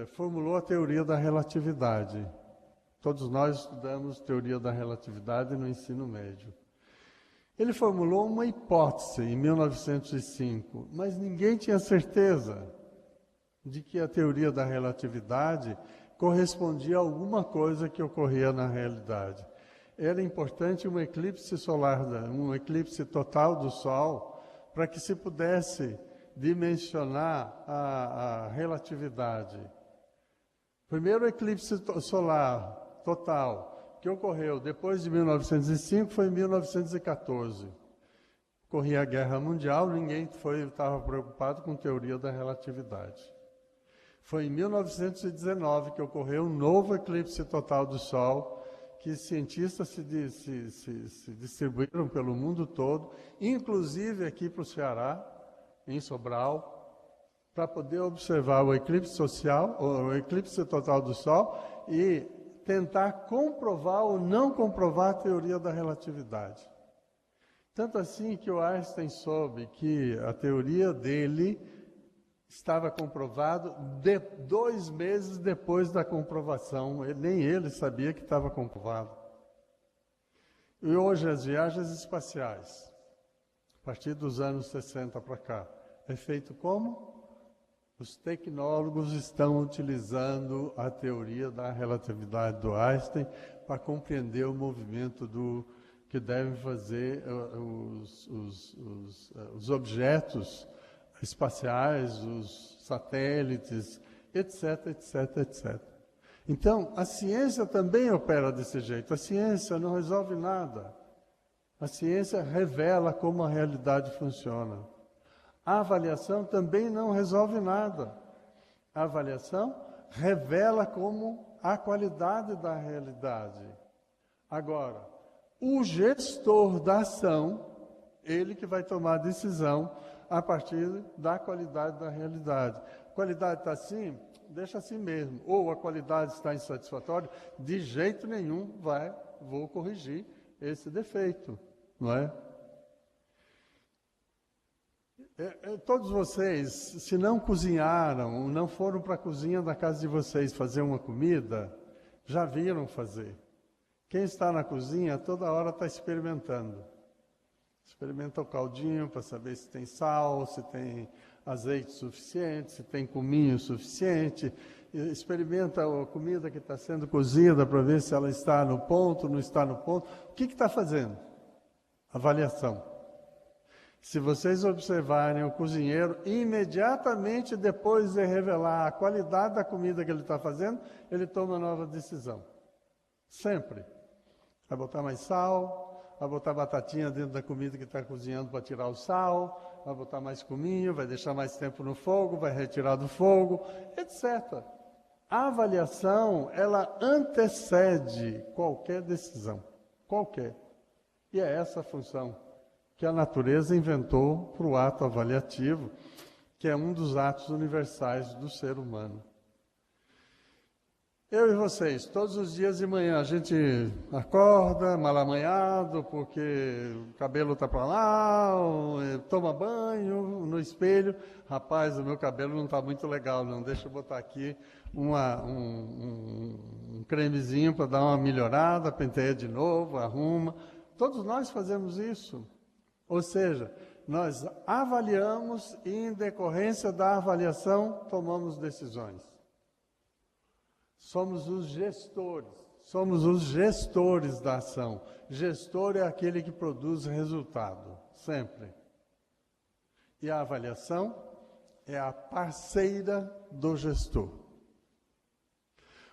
formulou a teoria da relatividade. Todos nós estudamos teoria da relatividade no ensino médio. Ele formulou uma hipótese em 1905, mas ninguém tinha certeza de que a teoria da relatividade correspondia a alguma coisa que ocorria na realidade. Era importante um eclipse solar, um eclipse total do Sol, para que se pudesse dimensionar a relatividade. O primeiro eclipse solar total que ocorreu depois de 1905 foi em 1914. Ocorria a Guerra Mundial, ninguém estava preocupado com teoria da relatividade. Foi em 1919 que ocorreu um novo eclipse total do Sol, que cientistas se distribuíram pelo mundo todo, inclusive aqui para o Ceará, em Sobral, para poder observar o eclipse total do Sol e tentar comprovar ou não comprovar a teoria da relatividade. Tanto assim que o Einstein soube que a teoria dele estava comprovada 2 meses depois da comprovação. Nem ele sabia que estava comprovado. E hoje as viagens espaciais, a partir dos anos 60 para cá, é feito como? Os tecnólogos estão utilizando a teoria da relatividade do Einstein para compreender o movimento que devem fazer os objetos espaciais, os satélites, etc, etc, etc. Então, a ciência também opera desse jeito. A ciência não resolve nada. A ciência revela como a realidade funciona. A avaliação também não resolve nada. A avaliação revela como a qualidade da realidade. Agora, o gestor da ação, ele que vai tomar a decisão a partir da qualidade da realidade. A qualidade está assim, deixa assim mesmo. Ou a qualidade está insatisfatória, de jeito nenhum vou corrigir esse defeito, não é? Todos vocês, se não cozinharam, não foram para a cozinha da casa de vocês fazer uma comida, já viram fazer. Quem está na cozinha, toda hora está experimentando. Experimenta o caldinho para saber se tem sal, se tem azeite suficiente, se tem cominho suficiente. Experimenta a comida que está sendo cozida para ver se ela está no ponto, não está no ponto. O que está fazendo? Avaliação. Se vocês observarem o cozinheiro, imediatamente depois de revelar a qualidade da comida que ele está fazendo, ele toma uma nova decisão. Sempre. Vai botar mais sal, vai botar batatinha dentro da comida que está cozinhando para tirar o sal, vai botar mais cominho, vai deixar mais tempo no fogo, vai retirar do fogo, etc. A avaliação, ela antecede qualquer decisão. Qualquer. E é essa a função que a natureza inventou para o ato avaliativo, que é um dos atos universais do ser humano. Eu e vocês, todos os dias de manhã, a gente acorda mal amanhado, porque o cabelo está para lá, toma banho no espelho. Rapaz, o meu cabelo não está muito legal, não. Deixa eu botar aqui um cremezinho para dar uma melhorada, penteia de novo, arruma. Todos nós fazemos isso. Ou seja, nós avaliamos e, em decorrência da avaliação, tomamos decisões. Somos os gestores da ação. Gestor é aquele que produz resultado, sempre. E a avaliação é a parceira do gestor.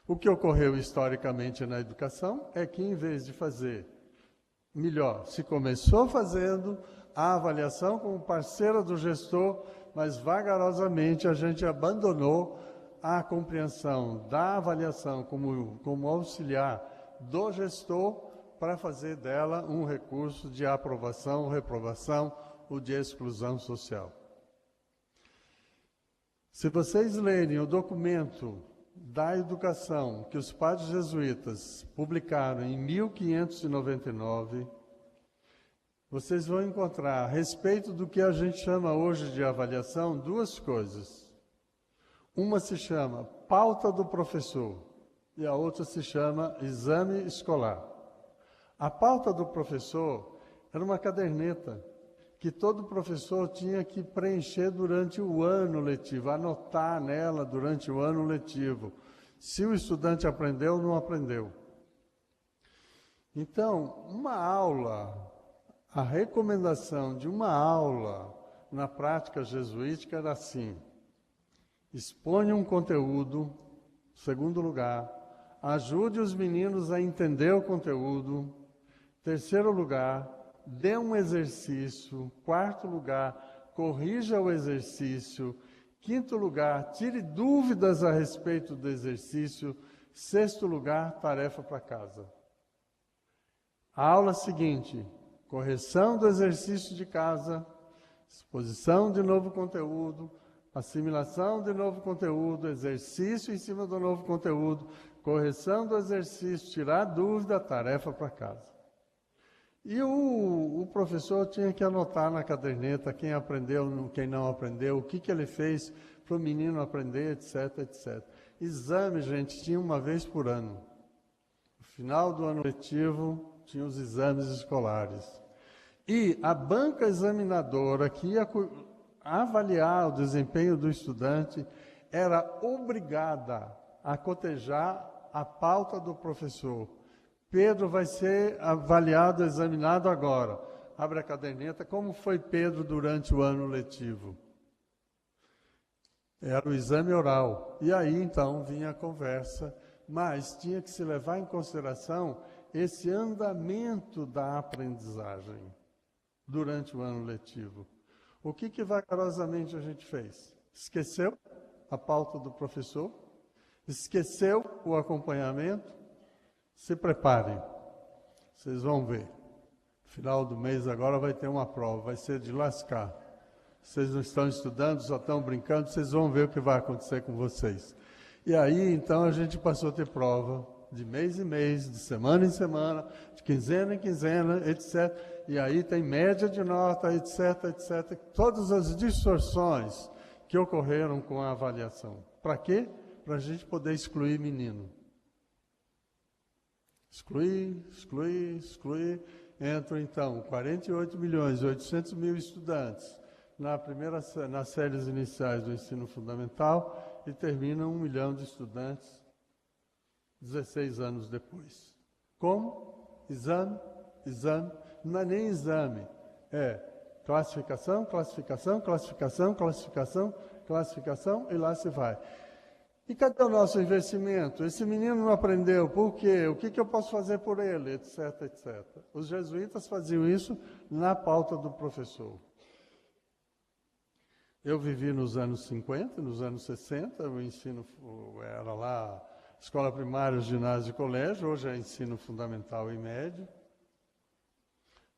O que ocorreu historicamente na educação é que, em vez de fazer melhor, se começou fazendo a avaliação como parceira do gestor, mas vagarosamente a gente abandonou a compreensão da avaliação como auxiliar do gestor para fazer dela um recurso de aprovação, reprovação ou de exclusão social. Se vocês lerem o documento da educação que os padres jesuítas publicaram em 1599, vocês vão encontrar, a respeito do que a gente chama hoje de avaliação, duas coisas. Uma se chama pauta do professor e a outra se chama exame escolar. A pauta do professor era uma caderneta que todo professor tinha que preencher durante o ano letivo, anotar nela durante o ano letivo, se o estudante aprendeu ou não aprendeu. Então, uma aula, a recomendação de uma aula na prática jesuítica era assim: exponha um conteúdo, segundo lugar, ajude os meninos a entender o conteúdo, terceiro lugar, dê um exercício, quarto lugar, corrija o exercício, quinto lugar, tire dúvidas a respeito do exercício, sexto lugar, tarefa para casa. A aula seguinte, correção do exercício de casa, exposição de novo conteúdo, assimilação de novo conteúdo, exercício em cima do novo conteúdo, correção do exercício, tirar dúvida, tarefa para casa. E o professor tinha que anotar na caderneta quem aprendeu, quem não aprendeu, o que ele fez para o menino aprender, etc, etc. Exame, gente, tinha uma vez por ano. No final do ano letivo, tinha os exames escolares. E a banca examinadora que ia avaliar o desempenho do estudante era obrigada a cotejar a pauta do professor. Pedro vai ser avaliado, examinado agora. Abre a caderneta. Como foi Pedro durante o ano letivo? Era o exame oral. E aí, então, vinha a conversa. Mas tinha que se levar em consideração esse andamento da aprendizagem durante o ano letivo. O que vagarosamente a gente fez? Esqueceu a pauta do professor? Esqueceu o acompanhamento? Se preparem, vocês vão ver. No final do mês agora vai ter uma prova, vai ser de lascar. Vocês não estão estudando, só estão brincando, vocês vão ver o que vai acontecer com vocês. E aí, então, a gente passou a ter prova de mês em mês, de semana em semana, de quinzena em quinzena, etc. E aí tem média de nota, etc, etc. Todas as distorções que ocorreram com a avaliação. Para quê? Para a gente poder excluir menino. Excluir. Entram, então, 48.800.000 estudantes nas séries iniciais do ensino fundamental e terminam 1 milhão de estudantes 16 anos depois. Como? Exame. Não é nem exame. É classificação e lá se vai. E cadê o nosso investimento? Esse menino não aprendeu, por quê? O que eu posso fazer por ele? Etc, etc. Os jesuítas faziam isso na pauta do professor. Eu vivi nos anos 50, nos anos 60, o ensino era lá, escola primária, ginásio e colégio, hoje é ensino fundamental e médio.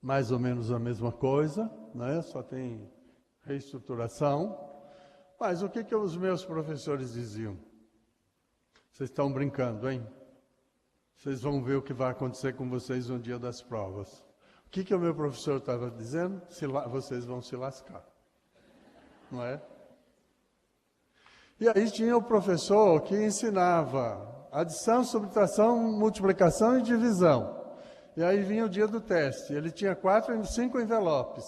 Mais ou menos a mesma coisa, né? Só tem reestruturação. Mas o que os meus professores diziam? Vocês estão brincando, hein? Vocês vão ver o que vai acontecer com vocês no dia das provas. O que o meu professor estava dizendo? Vocês vão se lascar. Não é? E aí tinha o professor que ensinava adição, subtração, multiplicação e divisão. E aí vinha o dia do teste. Ele tinha 5 envelopes,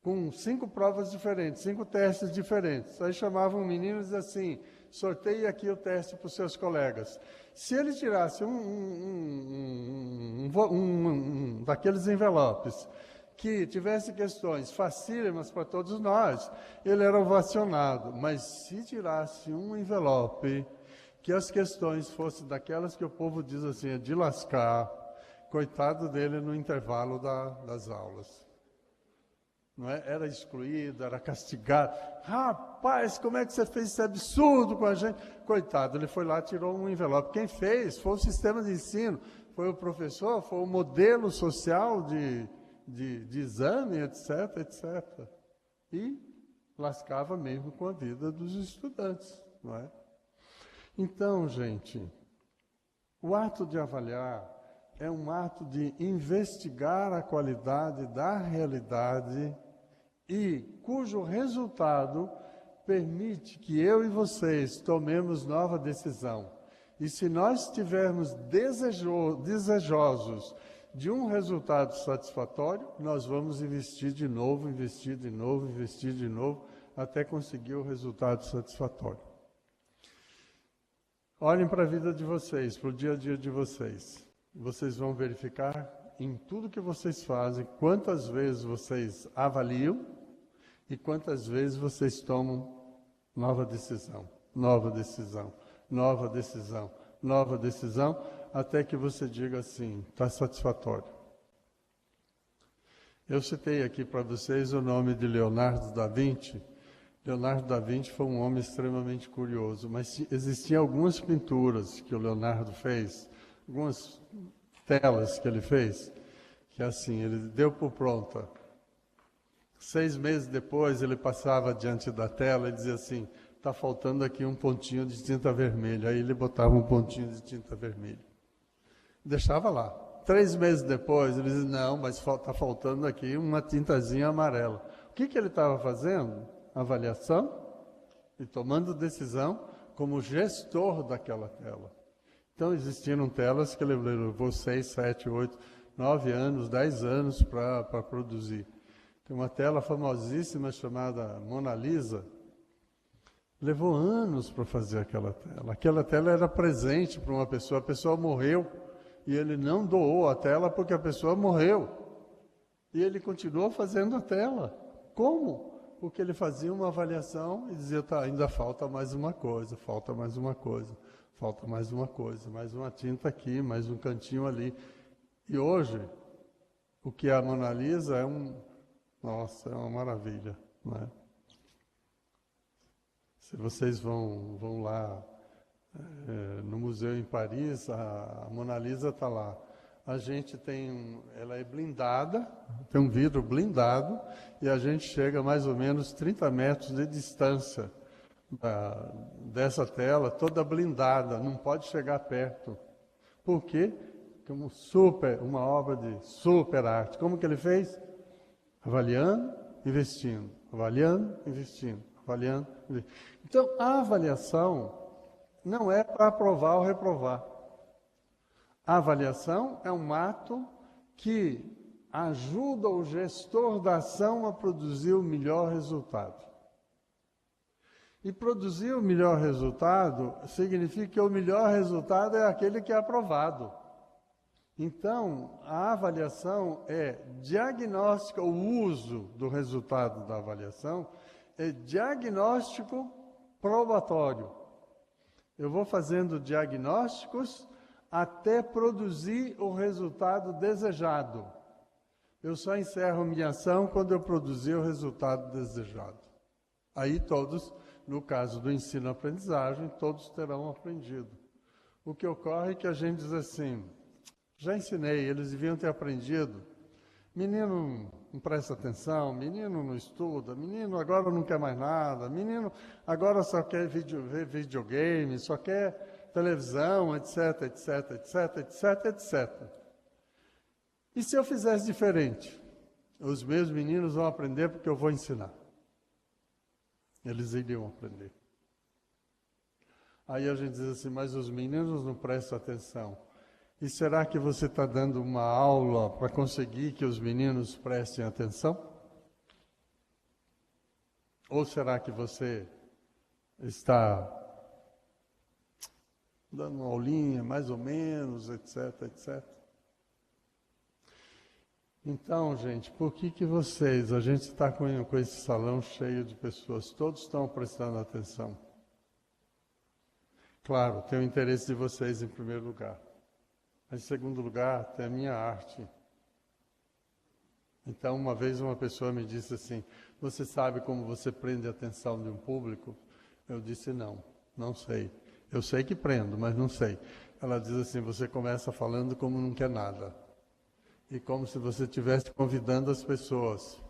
com 5 provas diferentes, 5 testes diferentes. Aí chamavam o menino e dizia assim: sorteie aqui o teste para os seus colegas. Se ele tirasse um daqueles envelopes que tivesse questões facílimas para todos nós, ele era ovacionado. Mas se tirasse um envelope que as questões fossem daquelas que o povo diz assim, é de lascar, Coitado dele no intervalo das aulas. Não é? Era excluído, era castigado. Rapaz, como é que você fez esse absurdo com a gente? Coitado, ele foi lá e tirou um envelope. Quem fez foi o sistema de ensino, foi o professor, foi o modelo social de exame, etc, etc. E lascava mesmo com a vida dos estudantes, não é? Então, gente, o ato de avaliar é um ato de investigar a qualidade da realidade e cujo resultado permite que eu e vocês tomemos nova decisão. E se nós estivermos desejosos de um resultado satisfatório, nós vamos investir de novo, investir de novo, investir de novo, até conseguir o resultado satisfatório. Olhem para a vida de vocês, para o dia a dia de vocês. Vocês vão verificar em tudo que vocês fazem, quantas vezes vocês avaliam e quantas vezes vocês tomam nova decisão, nova decisão, nova decisão, nova decisão, até que você diga assim, está satisfatório. Eu citei aqui para vocês o nome de Leonardo da Vinci. Leonardo da Vinci foi um homem extremamente curioso, mas existiam algumas pinturas que o Leonardo fez, algumas telas que ele fez, que assim, ele deu por pronta. 6 meses depois, ele passava diante da tela e dizia assim, está faltando aqui um pontinho de tinta vermelha. Aí ele botava um pontinho de tinta vermelha. Deixava lá. 3 meses depois, ele dizia, não, mas está faltando aqui uma tintazinha amarela. O que ele estava fazendo? Avaliação e tomando decisão como gestor daquela tela. Então, existiram telas que ele levou 6, 7, 8, 9 anos, 10 anos para produzir. Tem uma tela famosíssima chamada Mona Lisa. Levou anos para fazer aquela tela. Aquela tela era presente para uma pessoa, a pessoa morreu. E ele não doou a tela porque a pessoa morreu. E ele continuou fazendo a tela. Como? Porque ele fazia uma avaliação e dizia, tá, ainda falta mais uma coisa, falta mais uma coisa. Falta mais uma coisa, mais uma tinta aqui, mais um cantinho ali. E hoje, o que é a Mona Lisa é nossa, é uma maravilha, não é? Se vocês vão lá no museu em Paris, a Mona Lisa está lá. A gente ela é blindada, tem um vidro blindado, e a gente chega a mais ou menos 30 metros de distância dessa tela, toda blindada, não pode chegar perto. Por quê? Porque uma obra de super arte. Como que ele fez? Avaliando, investindo, avaliando, investindo, avaliando, investindo. Então, a avaliação não é para aprovar ou reprovar. A avaliação é um ato que ajuda o gestor da ação a produzir o melhor resultado. E produzir o melhor resultado significa que o melhor resultado é aquele que é aprovado. Então, a avaliação é diagnóstica, o uso do resultado da avaliação é diagnóstico probatório. Eu vou fazendo diagnósticos até produzir o resultado desejado. Eu só encerro minha ação quando eu produzir o resultado desejado. Aí todos, no caso do ensino-aprendizagem, todos terão aprendido. O que ocorre é que a gente diz assim, já ensinei, eles deviam ter aprendido. Menino não presta atenção, menino não estuda, menino agora não quer mais nada, menino agora só quer ver videogame, só quer televisão, etc, etc, etc, etc, etc. E se eu fizesse diferente? Os meus meninos vão aprender porque eu vou ensinar. Eles iriam aprender. Aí a gente diz assim, mas os meninos não prestam atenção. E será que você está dando uma aula para conseguir que os meninos prestem atenção? Ou será que você está dando uma aulinha, mais ou menos, etc, etc? Então, gente, por que a gente está com esse salão cheio de pessoas, todos estão prestando atenção? Claro, tem o interesse de vocês em primeiro lugar. Em segundo lugar, tem a minha arte. Então, uma vez uma pessoa me disse assim, você sabe como você prende a atenção de um público? Eu disse, não sei. Eu sei que prendo, mas não sei. Ela diz assim, você começa falando como não quer nada. E como se você estivesse convidando as pessoas.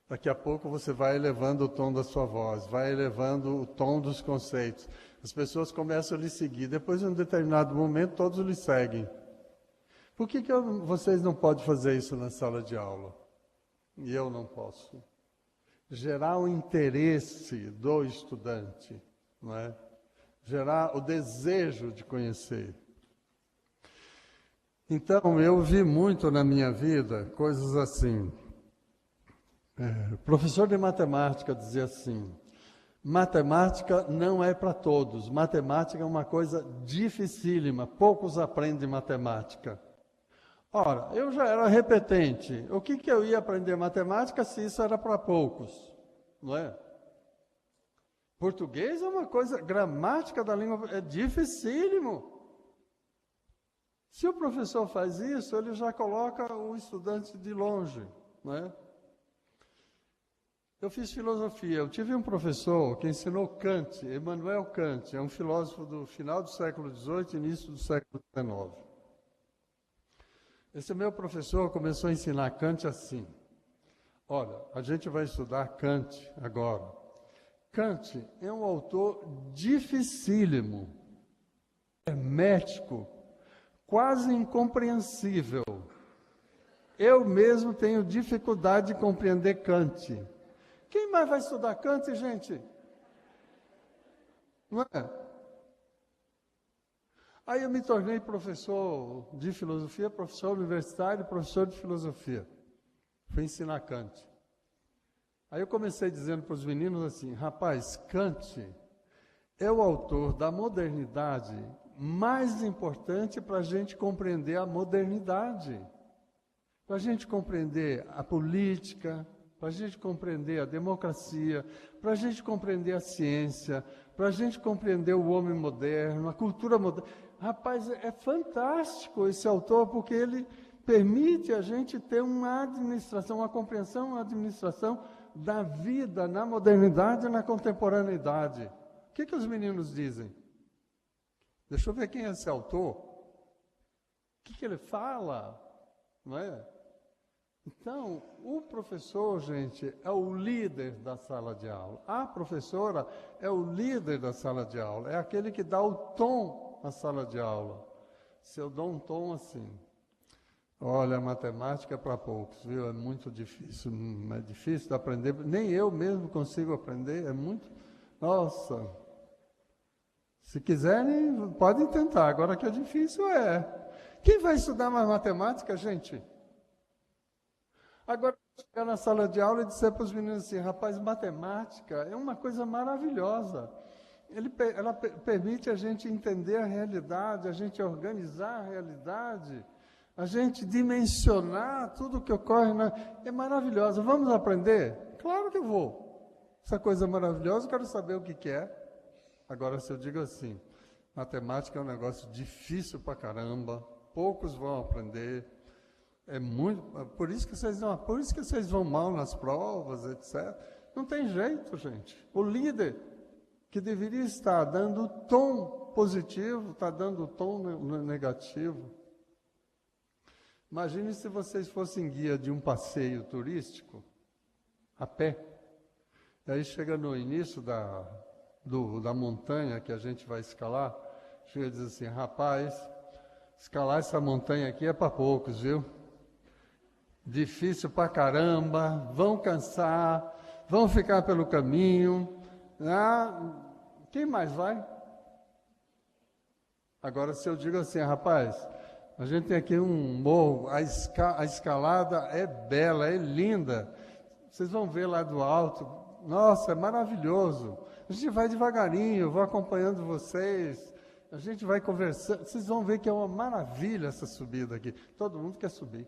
Daqui a pouco você vai elevando o tom da sua voz, vai elevando o tom dos conceitos. As pessoas começam a lhe seguir. Depois, em um determinado momento, todos lhe seguem. Por que vocês não podem fazer isso na sala de aula? E eu não posso. Gerar o interesse do estudante, não é? Gerar o desejo de conhecer. Então, eu vi muito na minha vida coisas assim. Professor de matemática dizia assim, matemática não é para todos, matemática é uma coisa dificílima, poucos aprendem matemática. Ora, eu já era repetente, o que eu ia aprender matemática se isso era para poucos, não é? Português é uma coisa, gramática da língua é dificílimo. Se o professor faz isso, ele já coloca o estudante de longe, não é? Eu fiz filosofia, eu tive um professor que ensinou Kant, Immanuel Kant, é um filósofo do final do século XVIII e início do século XIX. Esse meu professor começou a ensinar Kant assim, olha, a gente vai estudar Kant agora. Kant é um autor dificílimo, hermético, quase incompreensível. Eu mesmo tenho dificuldade de compreender Kant. Quem mais vai estudar Kant, gente? Não é? Aí eu me tornei professor de filosofia, professor universitário, professor de filosofia. Fui ensinar Kant. Aí eu comecei dizendo para os meninos assim, rapaz, Kant é o autor da modernidade mais importante para a gente compreender a modernidade. Para a gente compreender a política, para a gente compreender a democracia, para a gente compreender a ciência, para a gente compreender o homem moderno, a cultura moderna. Rapaz, é fantástico esse autor, porque ele permite a gente ter uma administração, uma compreensão, uma administração da vida na modernidade e na contemporaneidade. O que os meninos dizem? Deixa eu ver quem é esse autor. O que ele fala? Não é? Então, o professor, gente, é o líder da sala de aula. A professora é o líder da sala de aula. É aquele que dá o tom na sala de aula. Se eu dou um tom assim, olha, a matemática é para poucos, viu? É muito difícil, é difícil de aprender. Nem eu mesmo consigo aprender, é muito... Nossa! Se quiserem, podem tentar. Agora que é difícil, é. Quem vai estudar mais matemática, gente? Agora, chegar na sala de aula e dizer para os meninos assim, rapaz, matemática é uma coisa maravilhosa. Ela permite a gente entender a realidade, a gente organizar a realidade, a gente dimensionar tudo o que ocorre. É maravilhosa. Vamos aprender? Claro que eu vou. Essa coisa maravilhosa, eu quero saber o que é. Agora, se eu digo assim, matemática é um negócio difícil pra caramba, poucos vão aprender. É muito, por isso que vocês vão mal nas provas, etc. Não tem jeito, gente. O líder que deveria estar dando tom positivo, está dando tom negativo. Imagine se vocês fossem guia de um passeio turístico, a pé. E aí chega no início da montanha que a gente vai escalar, chega e diz assim, rapaz, escalar essa montanha aqui é para poucos, viu? Difícil pra caramba, vão cansar, vão ficar pelo caminho. Quem mais vai? Agora, se eu digo assim, rapaz, a gente tem aqui um morro, a escalada é bela, é linda. Vocês vão ver lá do alto, nossa, é maravilhoso. A gente vai devagarinho, eu vou acompanhando vocês, a gente vai conversando. Vocês vão ver que é uma maravilha essa subida aqui. Todo mundo quer subir.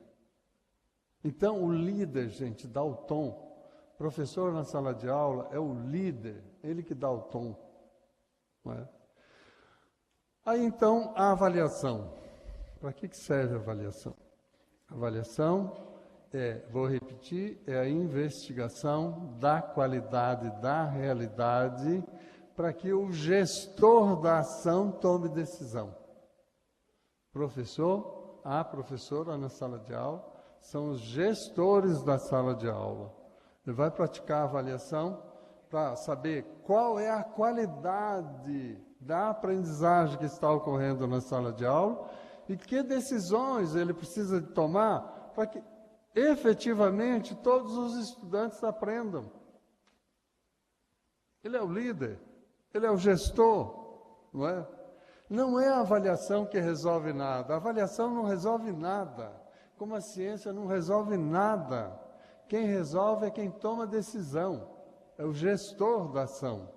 Então, o líder, gente, dá o tom. O professor na sala de aula é o líder, ele que dá o tom. Não é? Aí, então, a avaliação. Para que serve a avaliação? A avaliação vou repetir, é a investigação da qualidade da realidade para que o gestor da ação tome decisão. Professor, a professora na sala de aula, são os gestores da sala de aula. Ele vai praticar a avaliação para saber qual é a qualidade da aprendizagem que está ocorrendo na sala de aula e que decisões ele precisa de tomar para que efetivamente todos os estudantes aprendam. Ele é o líder, ele é o gestor, não é? Não é a avaliação que resolve nada, a avaliação não resolve nada, como a ciência não resolve nada. Quem resolve é quem toma decisão, é o gestor da ação.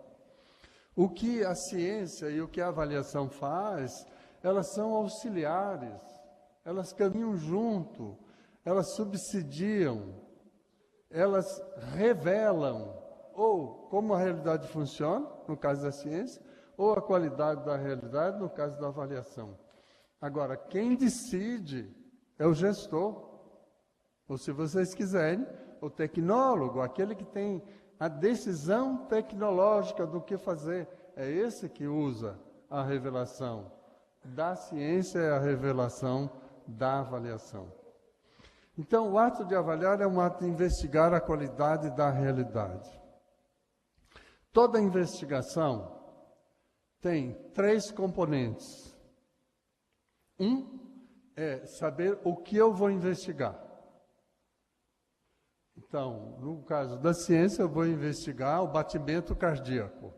O que a ciência e o que a avaliação faz, elas são auxiliares, elas caminham junto, elas subsidiam, elas revelam, ou como a realidade funciona, no caso da ciência, ou a qualidade da realidade, no caso da avaliação. Agora, quem decide é o gestor, ou se vocês quiserem, o tecnólogo, aquele que tem a decisão tecnológica do que fazer, é esse que usa a revelação da ciência e a revelação da avaliação. Então, o ato de avaliar é um ato de investigar a qualidade da realidade. Toda investigação tem 3 componentes. Um é saber o que eu vou investigar. Então, no caso da ciência, eu vou investigar o batimento cardíaco.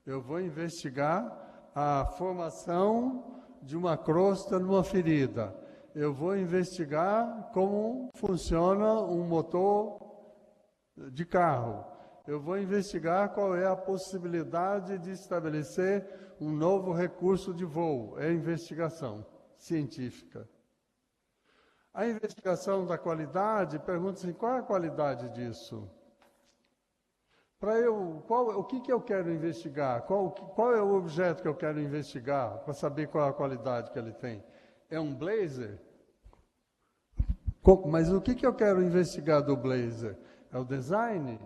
Eu vou investigar a formação de uma crosta numa ferida. Eu vou investigar como funciona um motor de carro. Eu vou investigar qual é a possibilidade de estabelecer um novo recurso de voo. É investigação científica. A investigação da qualidade, pergunta-se qual é a qualidade disso? O que eu quero investigar? Qual é o objeto que eu quero investigar para saber qual é a qualidade que ele tem? É um blazer? Mas o que eu quero investigar do blazer? É o design?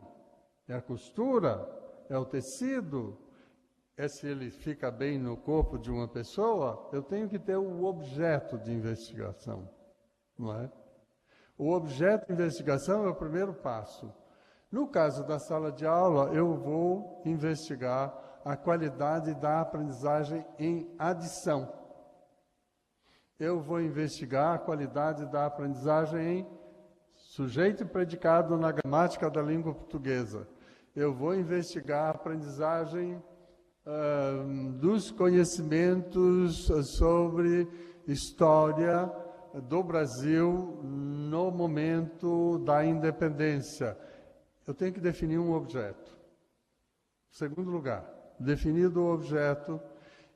É a costura? É o tecido? É se ele fica bem no corpo de uma pessoa? Eu tenho que ter o objeto de investigação, não é? O objeto de investigação é o primeiro passo. No caso da sala de aula, eu vou investigar a qualidade da aprendizagem em adição. Eu vou investigar a qualidade da aprendizagem em sujeito e predicado na gramática da língua portuguesa. Eu vou investigar a aprendizagem dos conhecimentos sobre história do Brasil no momento da independência. Eu tenho que definir um objeto. Segundo lugar, definido o objeto,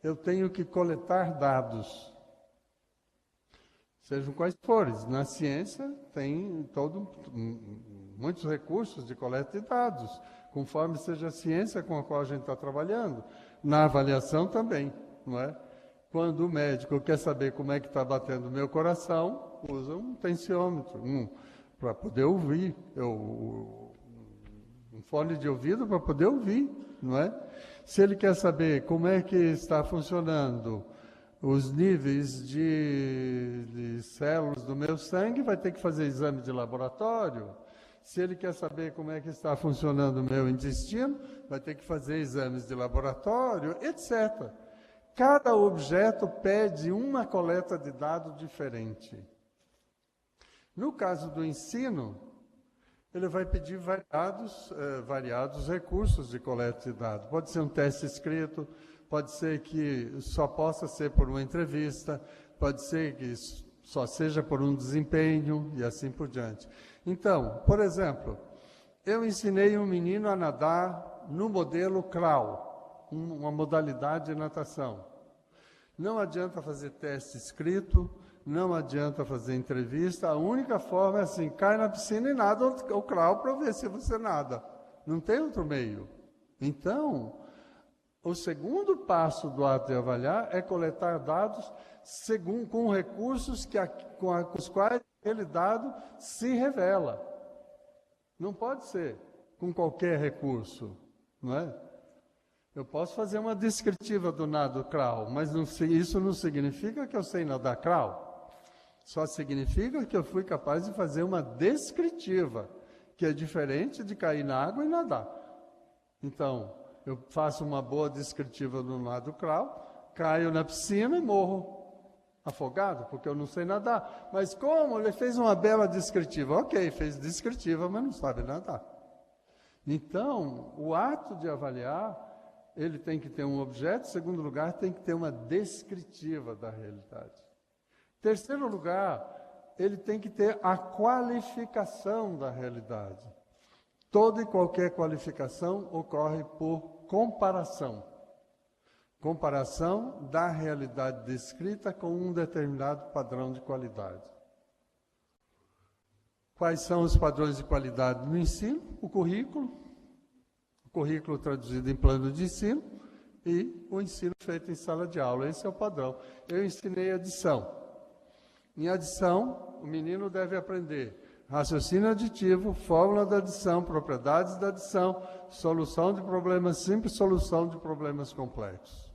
eu tenho que coletar dados. Sejam quais forem. Na ciência tem muitos recursos de coleta de dados, conforme seja a ciência com a qual a gente está trabalhando. Na avaliação também, não é? Quando o médico quer saber como é que está batendo o meu coração, usa um tensiômetro, para poder ouvir, um fone de ouvido para poder ouvir, não é? Se ele quer saber como é que está funcionando os níveis de células do meu sangue, vai ter que fazer exame de laboratório. Se ele quer saber como é que está funcionando o meu intestino, vai ter que fazer exames de laboratório, etc. Cada objeto pede uma coleta de dados diferente. No caso do ensino, ele vai pedir variados recursos de coleta de dados. Pode ser um teste escrito, pode ser que só possa ser por uma entrevista, pode ser que só seja por um desempenho e assim por diante. Então, por exemplo, eu ensinei um menino a nadar no modelo crawl, uma modalidade de natação. Não adianta fazer teste escrito, não adianta fazer entrevista, a única forma é assim, cai na piscina e nada o crawl para ver se você nada. Não tem outro meio. Então, O segundo passo do ato de avaliar é coletar dados com recursos com os quais aquele dado se revela. Não pode ser com qualquer recurso, não é? Eu posso fazer uma descritiva do nado crawl, mas isso não significa que eu sei nadar crawl. Só significa que eu fui capaz de fazer uma descritiva, que é diferente de cair na água e nadar. Então, eu faço uma boa descritiva do nado crawl, caio na piscina e morro afogado, porque eu não sei nadar. Mas como? Ele fez uma bela descritiva. Ok, fez descritiva, mas não sabe nadar. Então, o ato de avaliar, ele tem que ter um objeto. Em segundo lugar, tem que ter uma descritiva da realidade. Em terceiro lugar, ele tem que ter a qualificação da realidade. Toda e qualquer qualificação ocorre por comparação. Comparação da realidade descrita com um determinado padrão de qualidade. Quais são os padrões de qualidade no ensino? O currículo traduzido em plano de ensino e o ensino feito em sala de aula. Esse é o padrão. Eu ensinei adição. Em adição, o menino deve aprender raciocínio aditivo, fórmula da adição, propriedades da adição, solução de problemas simples, solução de problemas complexos.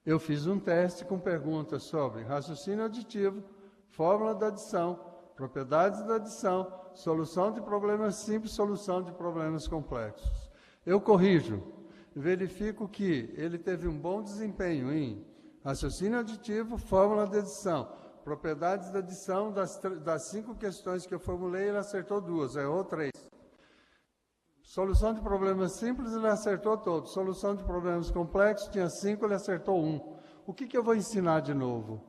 Eu fiz um teste com perguntas sobre raciocínio aditivo, fórmula da adição, propriedades da adição, solução de problemas simples, solução de problemas complexos. Eu corrijo, verifico que ele teve um bom desempenho em raciocínio aditivo, fórmula de adição, propriedades da adição. Das 5 questões que eu formulei, ele acertou 2, errou 3. Solução de problemas simples, ele acertou todos. Solução de problemas complexos, tinha 5, ele acertou 1. O que eu vou ensinar de novo?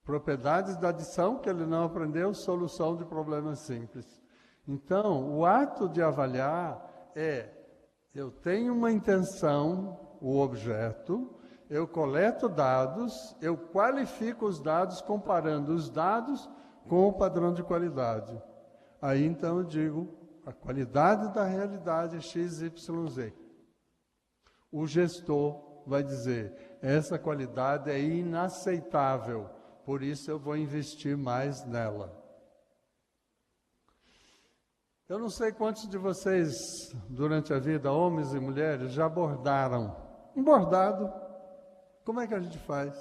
Propriedades da adição, que ele não aprendeu, solução de problemas simples. Então, o ato de avaliar eu tenho uma intenção, o objeto, eu coleto dados, eu qualifico os dados comparando os dados com o padrão de qualidade. Aí, então, eu digo, a qualidade da realidade é XYZ. O gestor vai dizer, essa qualidade é inaceitável, por isso eu vou investir mais nela. Eu não sei quantos de vocês, durante a vida, homens e mulheres, já bordaram. Um bordado, como é que a gente faz?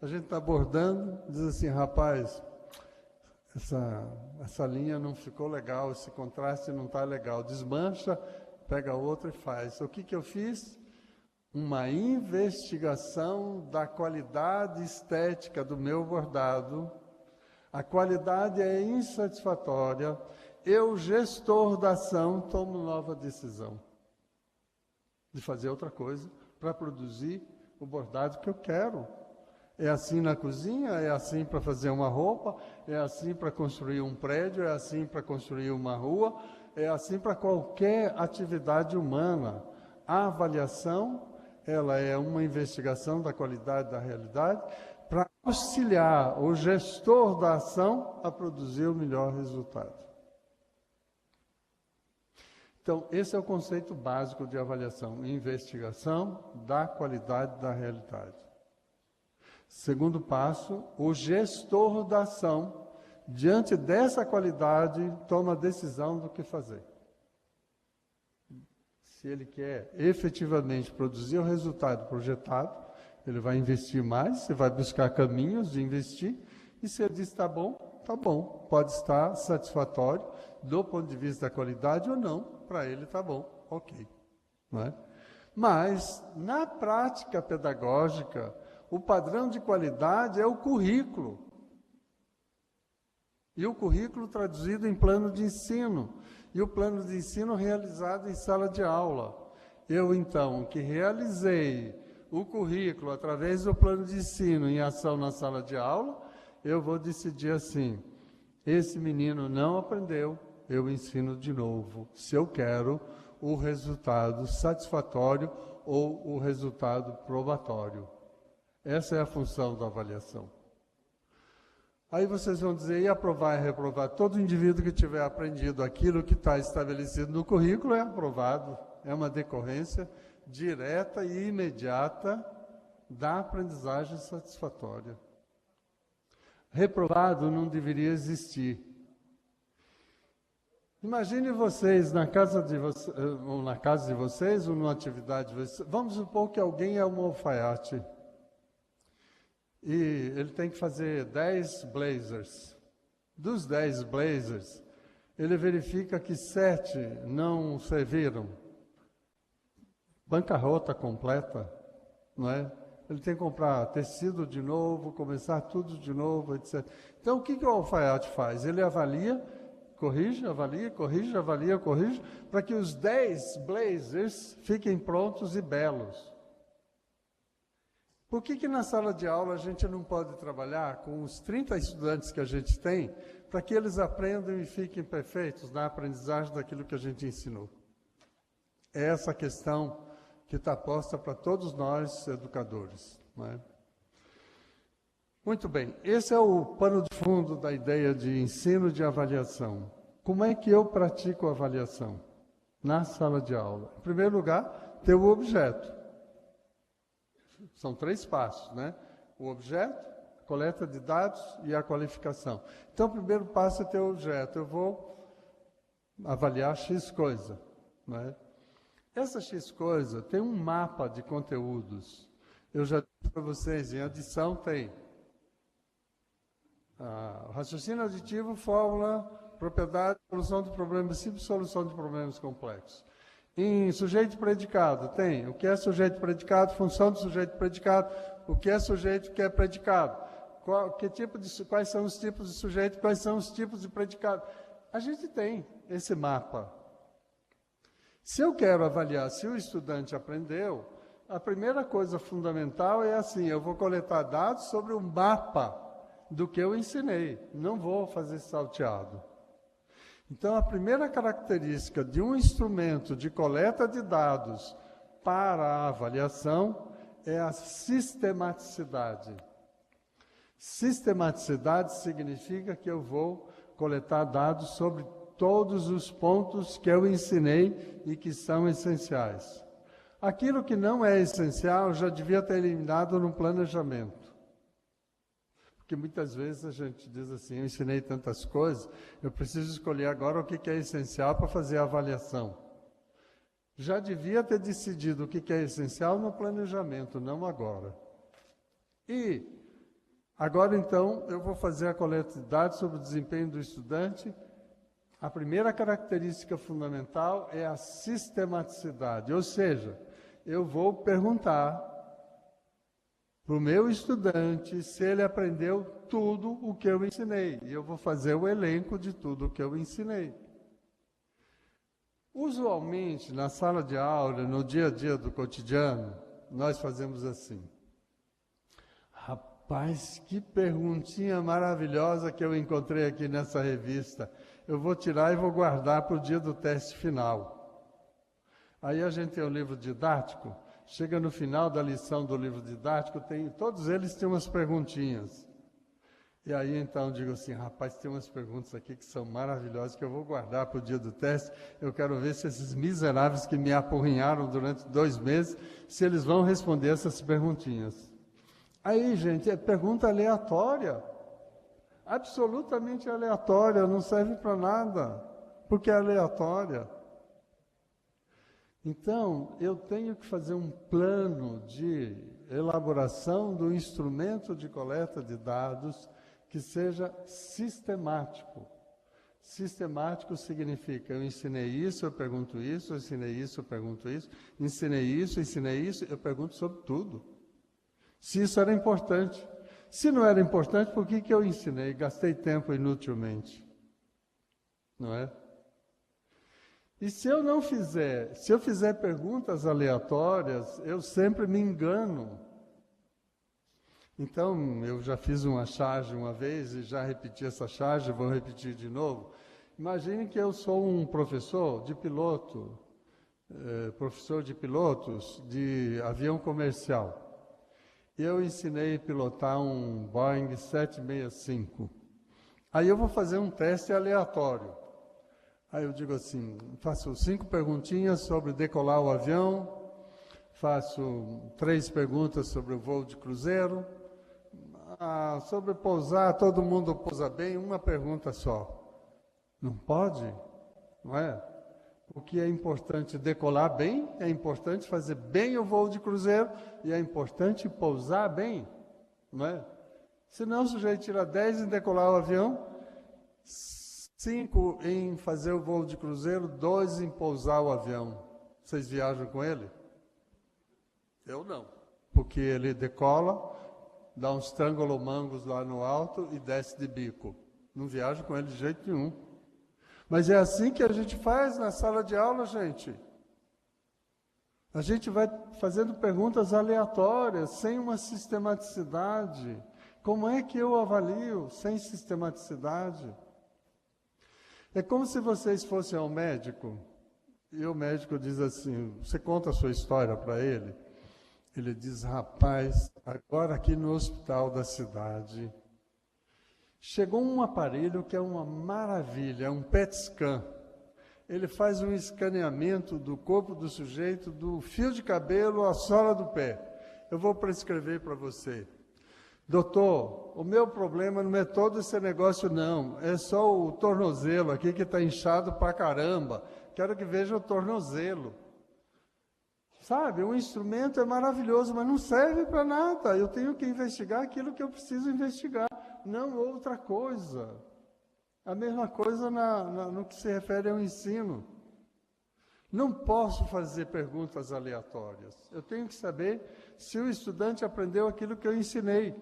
A gente está bordando, diz assim, rapaz, essa linha não ficou legal, esse contraste não está legal. Desmancha, pega outra e faz. O que eu fiz? Uma investigação da qualidade estética do meu bordado. A qualidade é insatisfatória. Eu, gestor da ação, tomo nova decisão de fazer outra coisa para produzir o bordado que eu quero. É assim na cozinha, é assim para fazer uma roupa, é assim para construir um prédio, é assim para construir uma rua, é assim para qualquer atividade humana. A avaliação, ela é uma investigação da qualidade da realidade para auxiliar o gestor da ação a produzir o melhor resultado. Então, esse é o conceito básico de avaliação, investigação da qualidade da realidade. Segundo passo, o gestor da ação, diante dessa qualidade, toma a decisão do que fazer. Se ele quer efetivamente produzir o resultado projetado, ele vai investir mais, você vai buscar caminhos de investir, e se ele diz está bom, pode estar satisfatório do ponto de vista da qualidade ou não, para ele está bom, ok. Não é? Mas, na prática pedagógica, o padrão de qualidade é o currículo. E o currículo traduzido em plano de ensino. E o plano de ensino realizado em sala de aula. Eu, então, que realizei o currículo através do plano de ensino em ação na sala de aula, eu vou decidir assim, esse menino não aprendeu, eu ensino de novo, se eu quero o resultado satisfatório ou o resultado probatório. Essa é a função da avaliação. Aí vocês vão dizer, e aprovar e reprovar? Todo indivíduo que tiver aprendido aquilo que está estabelecido no currículo é aprovado, é uma decorrência direta e imediata da aprendizagem satisfatória. Reprovado não deveria existir. Imagine vocês na casa de vocês, ou numa atividade de vocês. Vamos supor que alguém é um alfaiate e ele tem que fazer 10 blazers. Dos 10 blazers, ele verifica que 7 não serviram. Bancarrota completa, não é? Ele tem que comprar tecido de novo, começar tudo de novo, etc. Então, o que o alfaiate faz? Ele avalia, corrige, avalia, corrige, avalia, corrige, para que os 10 blazers fiquem prontos e belos. Por que na sala de aula a gente não pode trabalhar com os 30 estudantes que a gente tem, para que eles aprendam e fiquem perfeitos na aprendizagem daquilo que a gente ensinou? É essa a questão que está posta para todos nós, educadores. Não é? Muito bem, esse é o pano de fundo da ideia de ensino de avaliação. Como é que eu pratico a avaliação? Na sala de aula. Em primeiro lugar, ter o objeto. São 3 passos, né? O objeto, a coleta de dados e a qualificação. Então, o primeiro passo é ter o objeto. Eu vou avaliar X coisa, né? Essa X coisa tem um mapa de conteúdos. Eu já disse para vocês, em adição tem raciocínio aditivo, fórmula, propriedade, solução de problemas simples, solução de problemas complexos. Em sujeito e predicado, tem o que é sujeito e predicado, função do sujeito e predicado, o que é sujeito e o que é predicado, quais são os tipos de sujeito, quais são os tipos de predicado. A gente tem esse mapa. Se eu quero avaliar se o estudante aprendeu, a primeira coisa fundamental é assim, eu vou coletar dados sobre o mapa do que eu ensinei, não vou fazer salteado. Então, a primeira característica de um instrumento de coleta de dados para a avaliação é a sistematicidade. Sistematicidade significa que eu vou coletar dados sobre todos os pontos que eu ensinei e que são essenciais. Aquilo que não é essencial já devia ter eliminado no planejamento. Porque muitas vezes a gente diz assim, eu ensinei tantas coisas, eu preciso escolher agora o que é essencial para fazer a avaliação. Já devia ter decidido o que é essencial no planejamento, não agora. E agora então eu vou fazer a coleta de dados sobre o desempenho do estudante. A primeira característica fundamental é a sistematicidade, ou seja, eu vou perguntar para o meu estudante se ele aprendeu tudo o que eu ensinei. E eu vou fazer o elenco de tudo o que eu ensinei. Usualmente, na sala de aula, no dia a dia do cotidiano, nós fazemos assim. Rapaz, que perguntinha maravilhosa que eu encontrei aqui nessa revista. Eu vou tirar e vou guardar para o dia do teste final. Aí a gente tem o livro didático. Chega no final da lição do livro didático, todos eles têm umas perguntinhas. E aí então digo assim, rapaz, tem umas perguntas aqui que são maravilhosas, que eu vou guardar para o dia do teste. Eu quero ver se esses miseráveis que me apurrinharam durante 2 meses, se eles vão responder essas perguntinhas. Aí, gente, é pergunta aleatória. Absolutamente aleatória, não serve para nada, porque é aleatória. Então, eu tenho que fazer um plano de elaboração do instrumento de coleta de dados que seja sistemático. Sistemático significa, eu ensinei isso, eu pergunto isso, eu ensinei isso, eu pergunto isso, ensinei isso, eu pergunto sobre tudo. Se isso era importante. Se não era importante, por que eu ensinei? Gastei tempo inutilmente. Não é? E se eu fizer perguntas aleatórias, eu sempre me engano. Então, eu já fiz uma charge uma vez e já repeti essa charge, vou repetir de novo. Imagine que eu sou um professor de piloto, professor de pilotos de avião comercial. Eu ensinei a pilotar um Boeing 765. Aí eu vou fazer um teste aleatório. Aí eu digo assim, faço 5 perguntinhas sobre decolar o avião, faço 3 perguntas sobre o voo de cruzeiro. Sobre pousar, todo mundo pousa bem, uma pergunta só. Não pode? Não é? O que é importante decolar bem, é importante fazer bem o voo de cruzeiro e é importante pousar bem, não é? Senão o sujeito tira 10 em decolar o avião, 5 em fazer o voo de cruzeiro, 2 em pousar o avião. Vocês viajam com ele? Eu não. Porque ele decola, dá uns trangolomangos lá no alto e desce de bico. Não viajo com ele de jeito nenhum. Mas é assim que a gente faz na sala de aula, gente. A gente vai fazendo perguntas aleatórias, sem uma sistematicidade. Como é que eu avalio sem sistematicidade? É como se vocês fossem ao médico, e o médico diz assim, você conta a sua história para ele, ele diz, rapaz, agora aqui no hospital da cidade, chegou um aparelho que é uma maravilha, é um PET scan. Ele faz um escaneamento do corpo do sujeito, do fio de cabelo à sola do pé. Eu vou prescrever para você. Doutor, o meu problema não é todo esse negócio não, é só o tornozelo aqui que está inchado pra caramba. Quero que veja o tornozelo. Sabe, o instrumento é maravilhoso, mas não serve para nada. Eu tenho que investigar aquilo que eu preciso investigar, não outra coisa. A mesma coisa no que se refere ao ensino. Não posso fazer perguntas aleatórias. Eu tenho que saber se o estudante aprendeu aquilo que eu ensinei.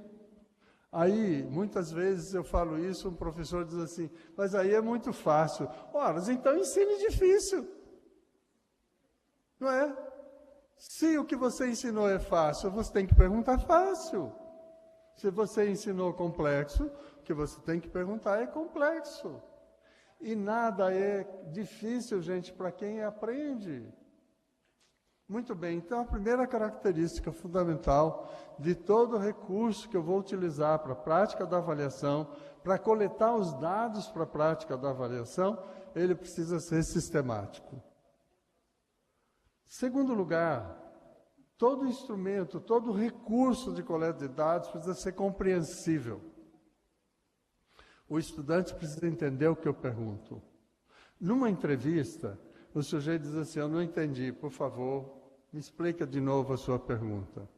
Aí, muitas vezes eu falo isso, um professor diz assim, mas aí é muito fácil. Ora, então ensine difícil. Não é? Se o que você ensinou é fácil, você tem que perguntar fácil. Se você ensinou complexo, o que você tem que perguntar é complexo. E nada é difícil, gente, para quem aprende. Muito bem, então a primeira característica fundamental de todo recurso que eu vou utilizar para a prática da avaliação, para coletar os dados para a prática da avaliação, ele precisa ser sistemático. Segundo lugar, todo instrumento, todo recurso de coleta de dados precisa ser compreensível. O estudante precisa entender o que eu pergunto. Numa entrevista, o sujeito diz assim, eu não entendi, por favor, me explica de novo a sua pergunta.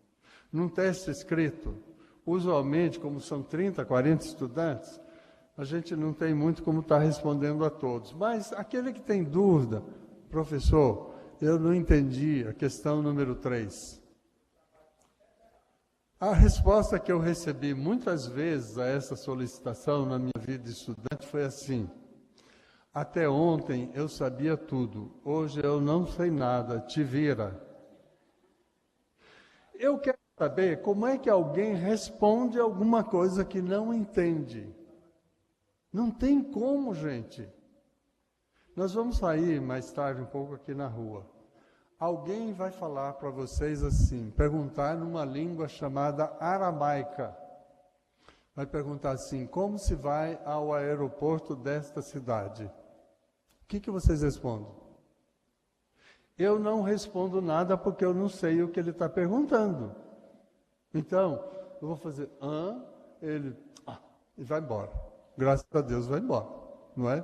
Num teste escrito, usualmente, como são 30, 40 estudantes, a gente não tem muito como estar respondendo a todos. Mas aquele que tem dúvida, professor, eu não entendi a questão número 3. A resposta que eu recebi muitas vezes a essa solicitação na minha vida de estudante foi assim, até ontem eu sabia tudo, hoje eu não sei nada, te vira. Eu quero saber como é que alguém responde alguma coisa que não entende. Não tem como, gente. Nós vamos sair mais tarde um pouco aqui na rua. Alguém vai falar para vocês assim, perguntar numa língua chamada aramaica. Vai perguntar assim, como se vai ao aeroporto desta cidade? O que vocês respondem? Eu não respondo nada porque eu não sei o que ele está perguntando. Então, eu vou fazer, ele, e vai embora. Graças a Deus vai embora, não é?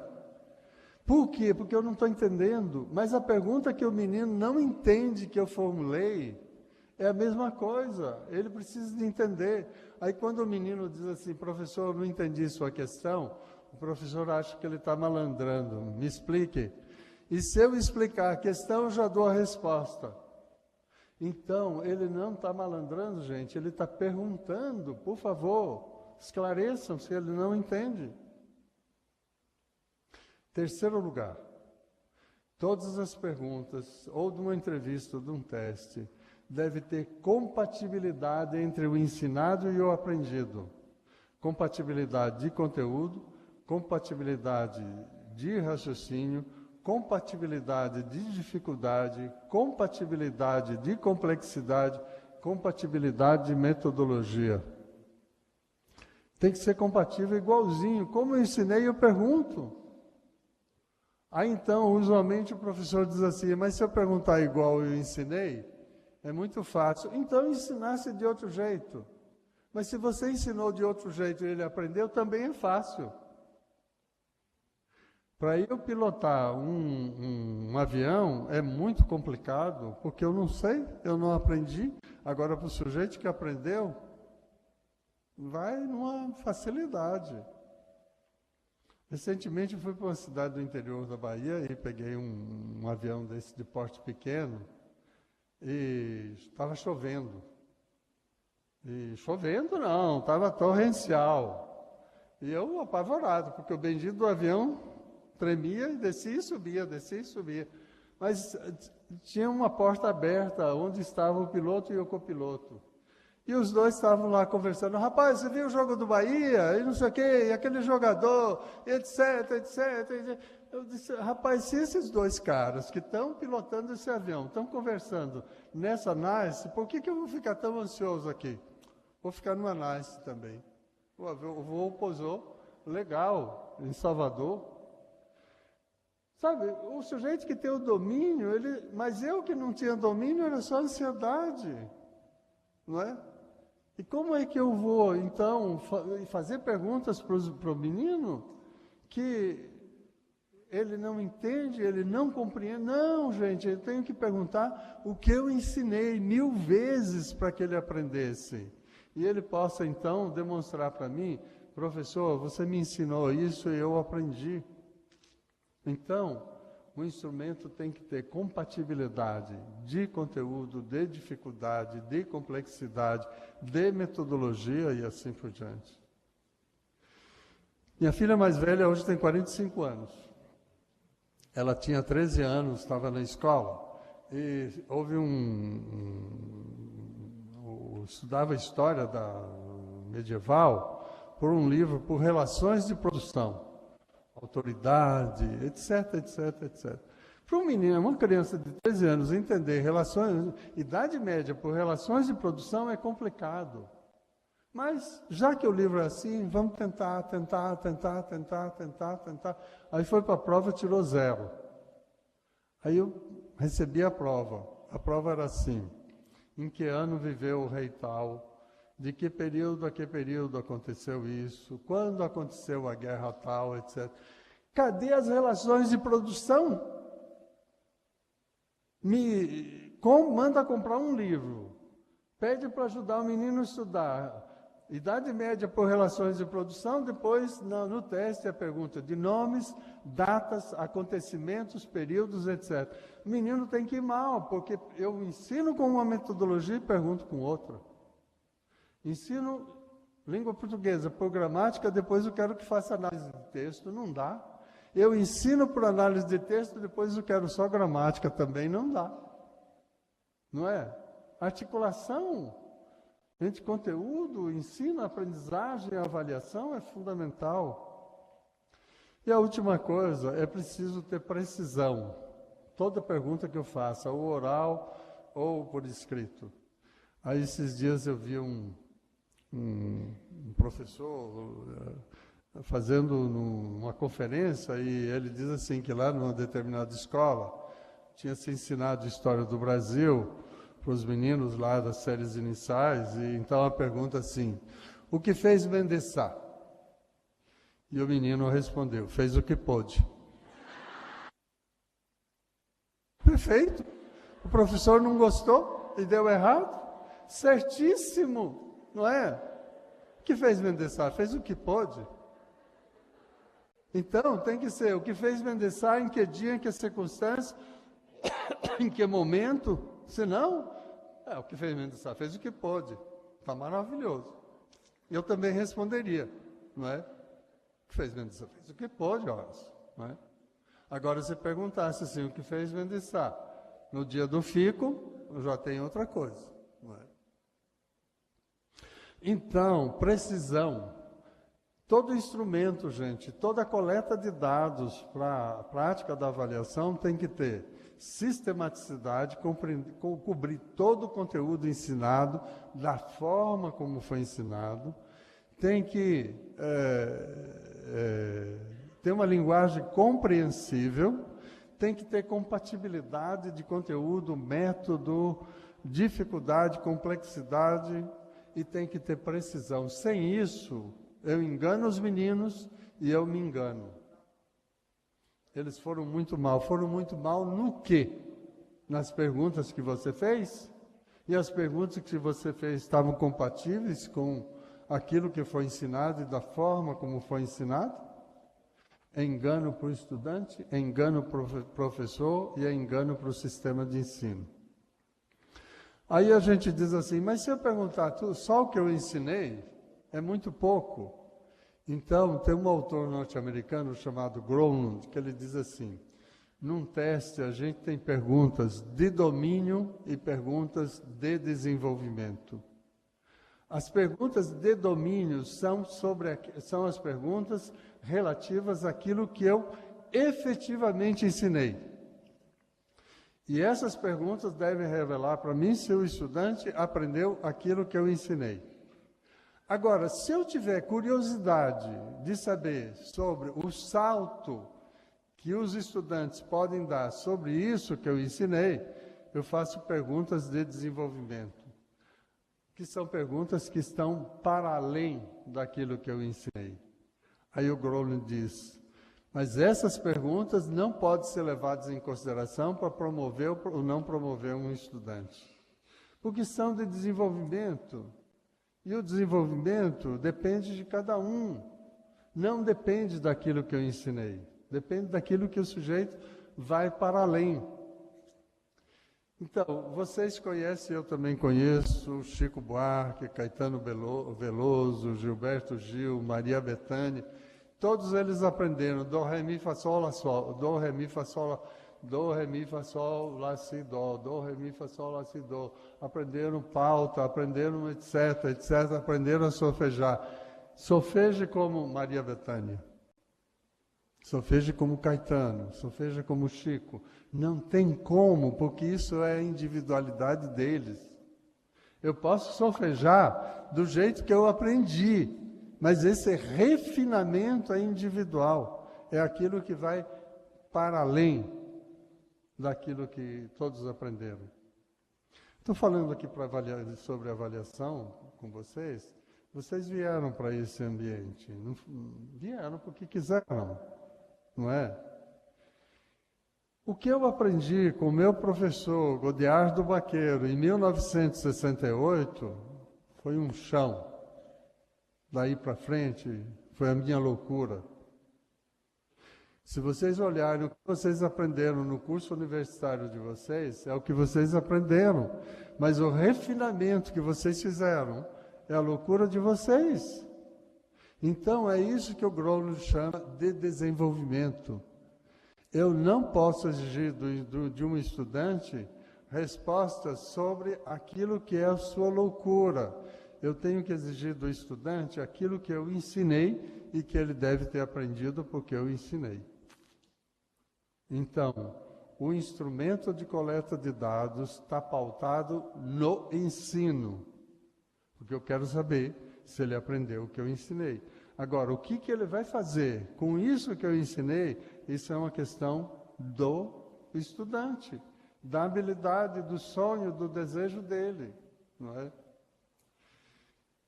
Por quê? Porque eu não estou entendendo. Mas a pergunta que o menino não entende que eu formulei é a mesma coisa. Ele precisa de entender. Aí quando o menino diz assim, professor, eu não entendi sua questão, o professor acha que ele está malandrando. Me explique. E se eu explicar a questão, eu já dou a resposta. Então, ele não está malandrando, gente. Ele está perguntando, por favor, esclareçam se ele não entende. Terceiro lugar, todas as perguntas, ou de uma entrevista ou de um teste, deve ter compatibilidade entre o ensinado e o aprendido. Compatibilidade de conteúdo, compatibilidade de raciocínio, compatibilidade de dificuldade, compatibilidade de complexidade, compatibilidade de metodologia. Tem que ser compatível igualzinho. Como eu ensinei, eu pergunto. Aí então, usualmente o professor diz assim, mas se eu perguntar igual eu ensinei, É muito fácil. Então, ensinasse de outro jeito. Mas se você ensinou de outro jeito e ele aprendeu, também é fácil. Para eu pilotar um avião é muito complicado, porque eu não sei, eu não aprendi. Agora, para o sujeito que aprendeu, vai numa facilidade. Recentemente, fui para uma cidade do interior da Bahia e peguei um avião desse de porte pequeno e estava chovendo. E chovendo não, estava torrencial. E eu apavorado, porque o bendito do avião tremia e descia e subia, descia e subia. Mas tinha uma porta aberta onde estava o piloto e o copiloto. E os dois estavam lá conversando. Rapaz, você viu o jogo do Bahia? E não sei o quê, e aquele jogador, etc, etc. Eu disse, rapaz, se esses dois caras que estão pilotando esse avião, estão conversando nessa NAS, por que eu vou ficar tão ansioso aqui? Vou ficar numa NAS também. O voo pousou, legal, em Salvador. Sabe, o sujeito que tem o domínio, mas eu que não tinha domínio, era só ansiedade, não é? E como é que eu vou, então, fazer perguntas para o menino que ele não entende, ele não compreende? Não, gente, eu tenho que perguntar o que eu ensinei 1000 vezes para que ele aprendesse. E ele possa, então, demonstrar para mim, professor, você me ensinou isso e eu aprendi. Então, o instrumento tem que ter compatibilidade de conteúdo, de dificuldade, de complexidade, de metodologia e assim por diante. Minha filha mais velha hoje tem 45 anos. Ela tinha 13 anos, estava na escola, e houve estudava história medieval por um livro, por relações de produção. Autoridade, etc, etc, etc. Para um menino, uma criança de 13 anos, entender idade média por relações de produção é complicado. Mas, já que o livro é assim, vamos tentar. Aí foi para a prova e tirou 0. Aí eu recebi a prova. A prova era assim: em que ano viveu o rei tal? De que período a que período aconteceu isso? Quando aconteceu a guerra tal, etc. Cadê as relações de produção? Manda comprar um livro. Pede para ajudar o menino a estudar. Idade média por relações de produção, depois no teste a pergunta de nomes, datas, acontecimentos, períodos, etc. O menino tem que ir mal, porque eu ensino com uma metodologia e pergunto com outra. Ensino língua portuguesa por gramática, depois eu quero que faça análise de texto, não dá. Eu ensino por análise de texto, depois eu quero só gramática, também não dá. Não é? Articulação entre conteúdo, ensino, aprendizagem e avaliação é fundamental. E a última coisa, é preciso ter precisão. Toda pergunta que eu faça, ou oral ou por escrito. Aí esses dias eu vi um professor fazendo uma conferência e ele diz assim que lá numa determinada escola tinha se ensinado história do Brasil para os meninos lá das séries iniciais e então a pergunta assim: o que fez Mendesá? E o menino respondeu: fez o que pôde. Perfeito. O professor não gostou e deu errado? Certíssimo, não é? O que fez Mendesá? Fez o que pôde. Então, tem que ser o que fez Mendesá, em que dia, em que circunstância, em que momento, senão, o que fez Mendesá? Fez o que pôde. Está maravilhoso. Eu também responderia, não é? O que fez Mendesá? Fez o que pôde, horas, não é? Agora, se perguntasse assim, o que fez Mendesá? No dia do fico, já tem outra coisa, não é? Então, precisão. Todo instrumento, gente, toda coleta de dados para a prática da avaliação tem que ter sistematicidade, cobrir todo o conteúdo ensinado, da forma como foi ensinado, tem que ter uma linguagem compreensível, tem que ter compatibilidade de conteúdo, método, dificuldade, complexidade e tem que ter precisão. Sem isso, eu engano os meninos e eu me engano. Eles foram muito mal. Foram muito mal no quê? Nas perguntas que você fez? E as perguntas que você fez estavam compatíveis com aquilo que foi ensinado e da forma como foi ensinado? É engano para o estudante, é engano para o professor e é engano para o sistema de ensino. Aí a gente diz assim, mas se eu perguntar só o que eu ensinei, é muito pouco. Então, tem um autor norte-americano chamado Groenland, que ele diz assim, num teste a gente tem perguntas de domínio e perguntas de desenvolvimento. As perguntas de domínio são as perguntas relativas àquilo que eu efetivamente ensinei. E essas perguntas devem revelar para mim se o estudante aprendeu aquilo que eu ensinei. Agora, se eu tiver curiosidade de saber sobre o salto que os estudantes podem dar sobre isso que eu ensinei, eu faço perguntas de desenvolvimento, que são perguntas que estão para além daquilo que eu ensinei. Aí o Groenland diz, mas essas perguntas não podem ser levadas em consideração para promover ou não promover um estudante, porque são de desenvolvimento. E o desenvolvimento depende de cada um, não depende daquilo que eu ensinei, depende daquilo que o sujeito vai para além. Então, vocês conhecem, eu também conheço, Chico Buarque, Caetano Veloso, Gilberto Gil, Maria Bethânia, todos eles aprenderam do, ré, mi, fá, sol, lá, sol, do, ré, mi, fá, sol, do, ré, mi, fá, sol, lá, si, do, ré, mi, fá, sol, lá, si, do. Aprenderam pauta, aprenderam etc, aprenderam a solfejar. Solfeje como Maria Bethânia, solfeje como Caetano, solfeje como Chico. Não tem como, porque isso é a individualidade deles. Eu posso solfejar do jeito que eu aprendi, mas esse refinamento é individual, é aquilo que vai para além daquilo que todos aprenderam. Estou falando aqui sobre avaliação com vocês. Vocês vieram para esse ambiente, não vieram porque quiseram, não é? O que eu aprendi com o meu professor Godiardo Baqueiro em 1968 foi um chão. Daí para frente foi a minha loucura. Se vocês olharem o que vocês aprenderam no curso universitário de vocês, é o que vocês aprenderam. Mas o refinamento que vocês fizeram é a loucura de vocês. Então, é isso que o Groenland chama de desenvolvimento. Eu não posso exigir de um estudante respostas sobre aquilo que é a sua loucura. Eu tenho que exigir do estudante aquilo que eu ensinei e que ele deve ter aprendido porque eu ensinei. Então, o instrumento de coleta de dados está pautado no ensino, porque eu quero saber se ele aprendeu o que eu ensinei. Agora, o que ele vai fazer com isso que eu ensinei, isso é uma questão do estudante, da habilidade, do sonho, do desejo dele, não é?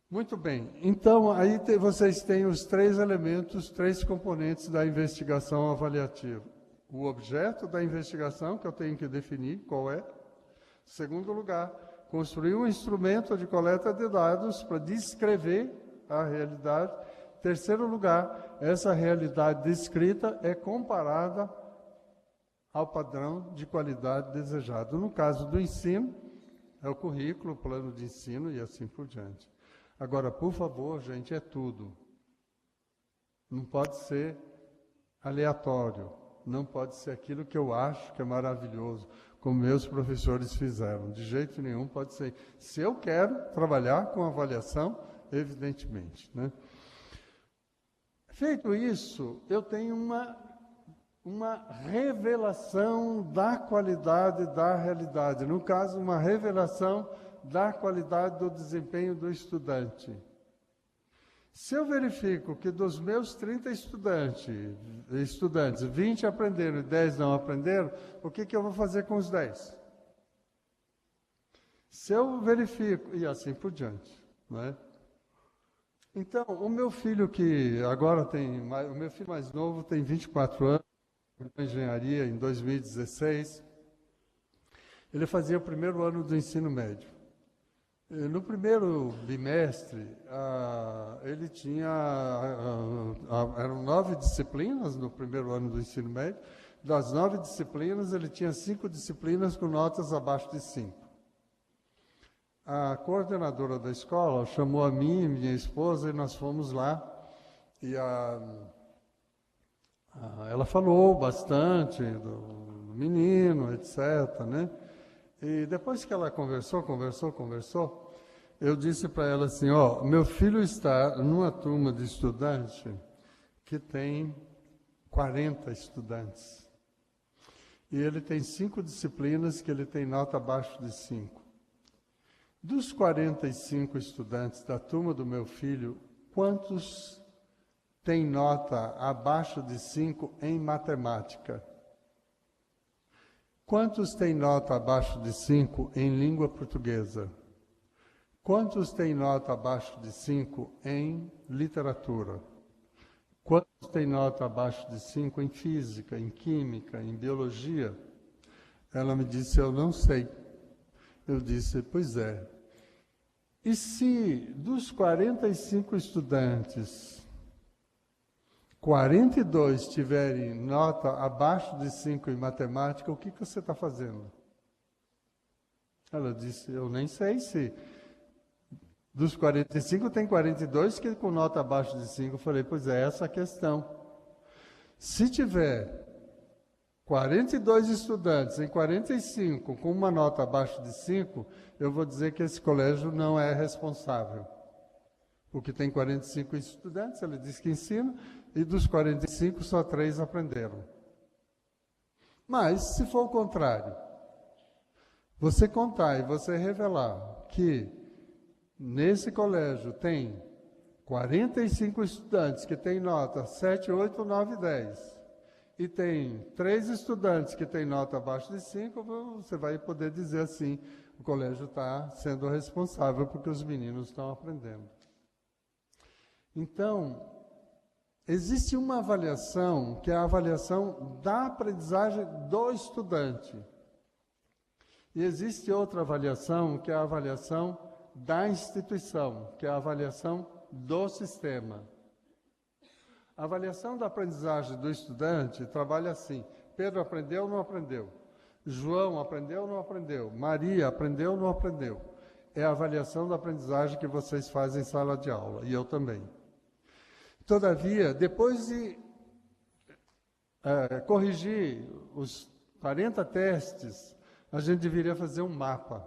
Muito bem, então aí vocês têm os três elementos, três componentes da investigação avaliativa. O objeto da investigação, que eu tenho que definir qual é. Segundo lugar, construir um instrumento de coleta de dados para descrever a realidade. Terceiro lugar, essa realidade descrita é comparada ao padrão de qualidade desejado. No caso do ensino, é o currículo, o plano de ensino e assim por diante. Agora, por favor, gente, é tudo. Não pode ser aleatório. Não pode ser aquilo que eu acho que é maravilhoso, como meus professores fizeram. De jeito nenhum pode ser. Se eu quero trabalhar com avaliação, evidentemente, né? Feito isso, eu tenho uma revelação da qualidade da realidade. No caso, uma revelação da qualidade do desempenho do estudante. Se eu verifico que dos meus 30 estudantes, 20 aprenderam e 10 não aprenderam, o que eu vou fazer com os 10? Se eu verifico, e assim por diante, não é? Então, o meu filho que agora o meu filho mais novo tem 24 anos, na engenharia em 2016, ele fazia o primeiro ano do ensino médio. No primeiro bimestre, ele tinha, eram 9 disciplinas no primeiro ano do ensino médio. Das 9 disciplinas, ele tinha 5 disciplinas com notas abaixo de 5. A coordenadora da escola chamou a mim e minha esposa e nós fomos lá. E ela falou bastante do menino, etc., né? E depois que ela conversou, eu disse para ela assim, ó, meu filho está numa turma de estudante que tem 40 estudantes. E ele tem 5 disciplinas que ele tem nota abaixo de 5. Dos 45 estudantes da turma do meu filho, quantos têm nota abaixo de 5 em matemática? Quantos têm nota abaixo de 5 em língua portuguesa? Quantos têm nota abaixo de 5 em literatura? Quantos têm nota abaixo de 5 em física, em química, em biologia? Ela me disse, eu não sei. Eu disse, pois é. E se dos 45 estudantes, 42 tiverem nota abaixo de 5 em matemática, o que você está fazendo? Ela disse, eu nem sei se dos 45 tem 42 que com nota abaixo de 5. Eu falei, pois é, essa a questão. Se tiver 42 estudantes em 45 com uma nota abaixo de 5, eu vou dizer que esse colégio não é responsável. Porque tem 45 estudantes, ele diz que ensina, e dos 45 só 3 aprenderam. Mas, se for o contrário, você contar e você revelar que nesse colégio tem 45 estudantes que têm nota 7, 8, 9, 10, e tem 3 estudantes que têm nota abaixo de 5, você vai poder dizer assim, o colégio está sendo responsável porque os meninos estão aprendendo. Então, existe uma avaliação, que é a avaliação da aprendizagem do estudante. E existe outra avaliação, que é a avaliação da instituição, que é a avaliação do sistema. A avaliação da aprendizagem do estudante trabalha assim, Pedro aprendeu ou não aprendeu? João aprendeu ou não aprendeu? Maria aprendeu ou não aprendeu? É a avaliação da aprendizagem que vocês fazem em sala de aula, e eu também. Todavia, depois de corrigir os 40 testes, a gente deveria fazer um mapa.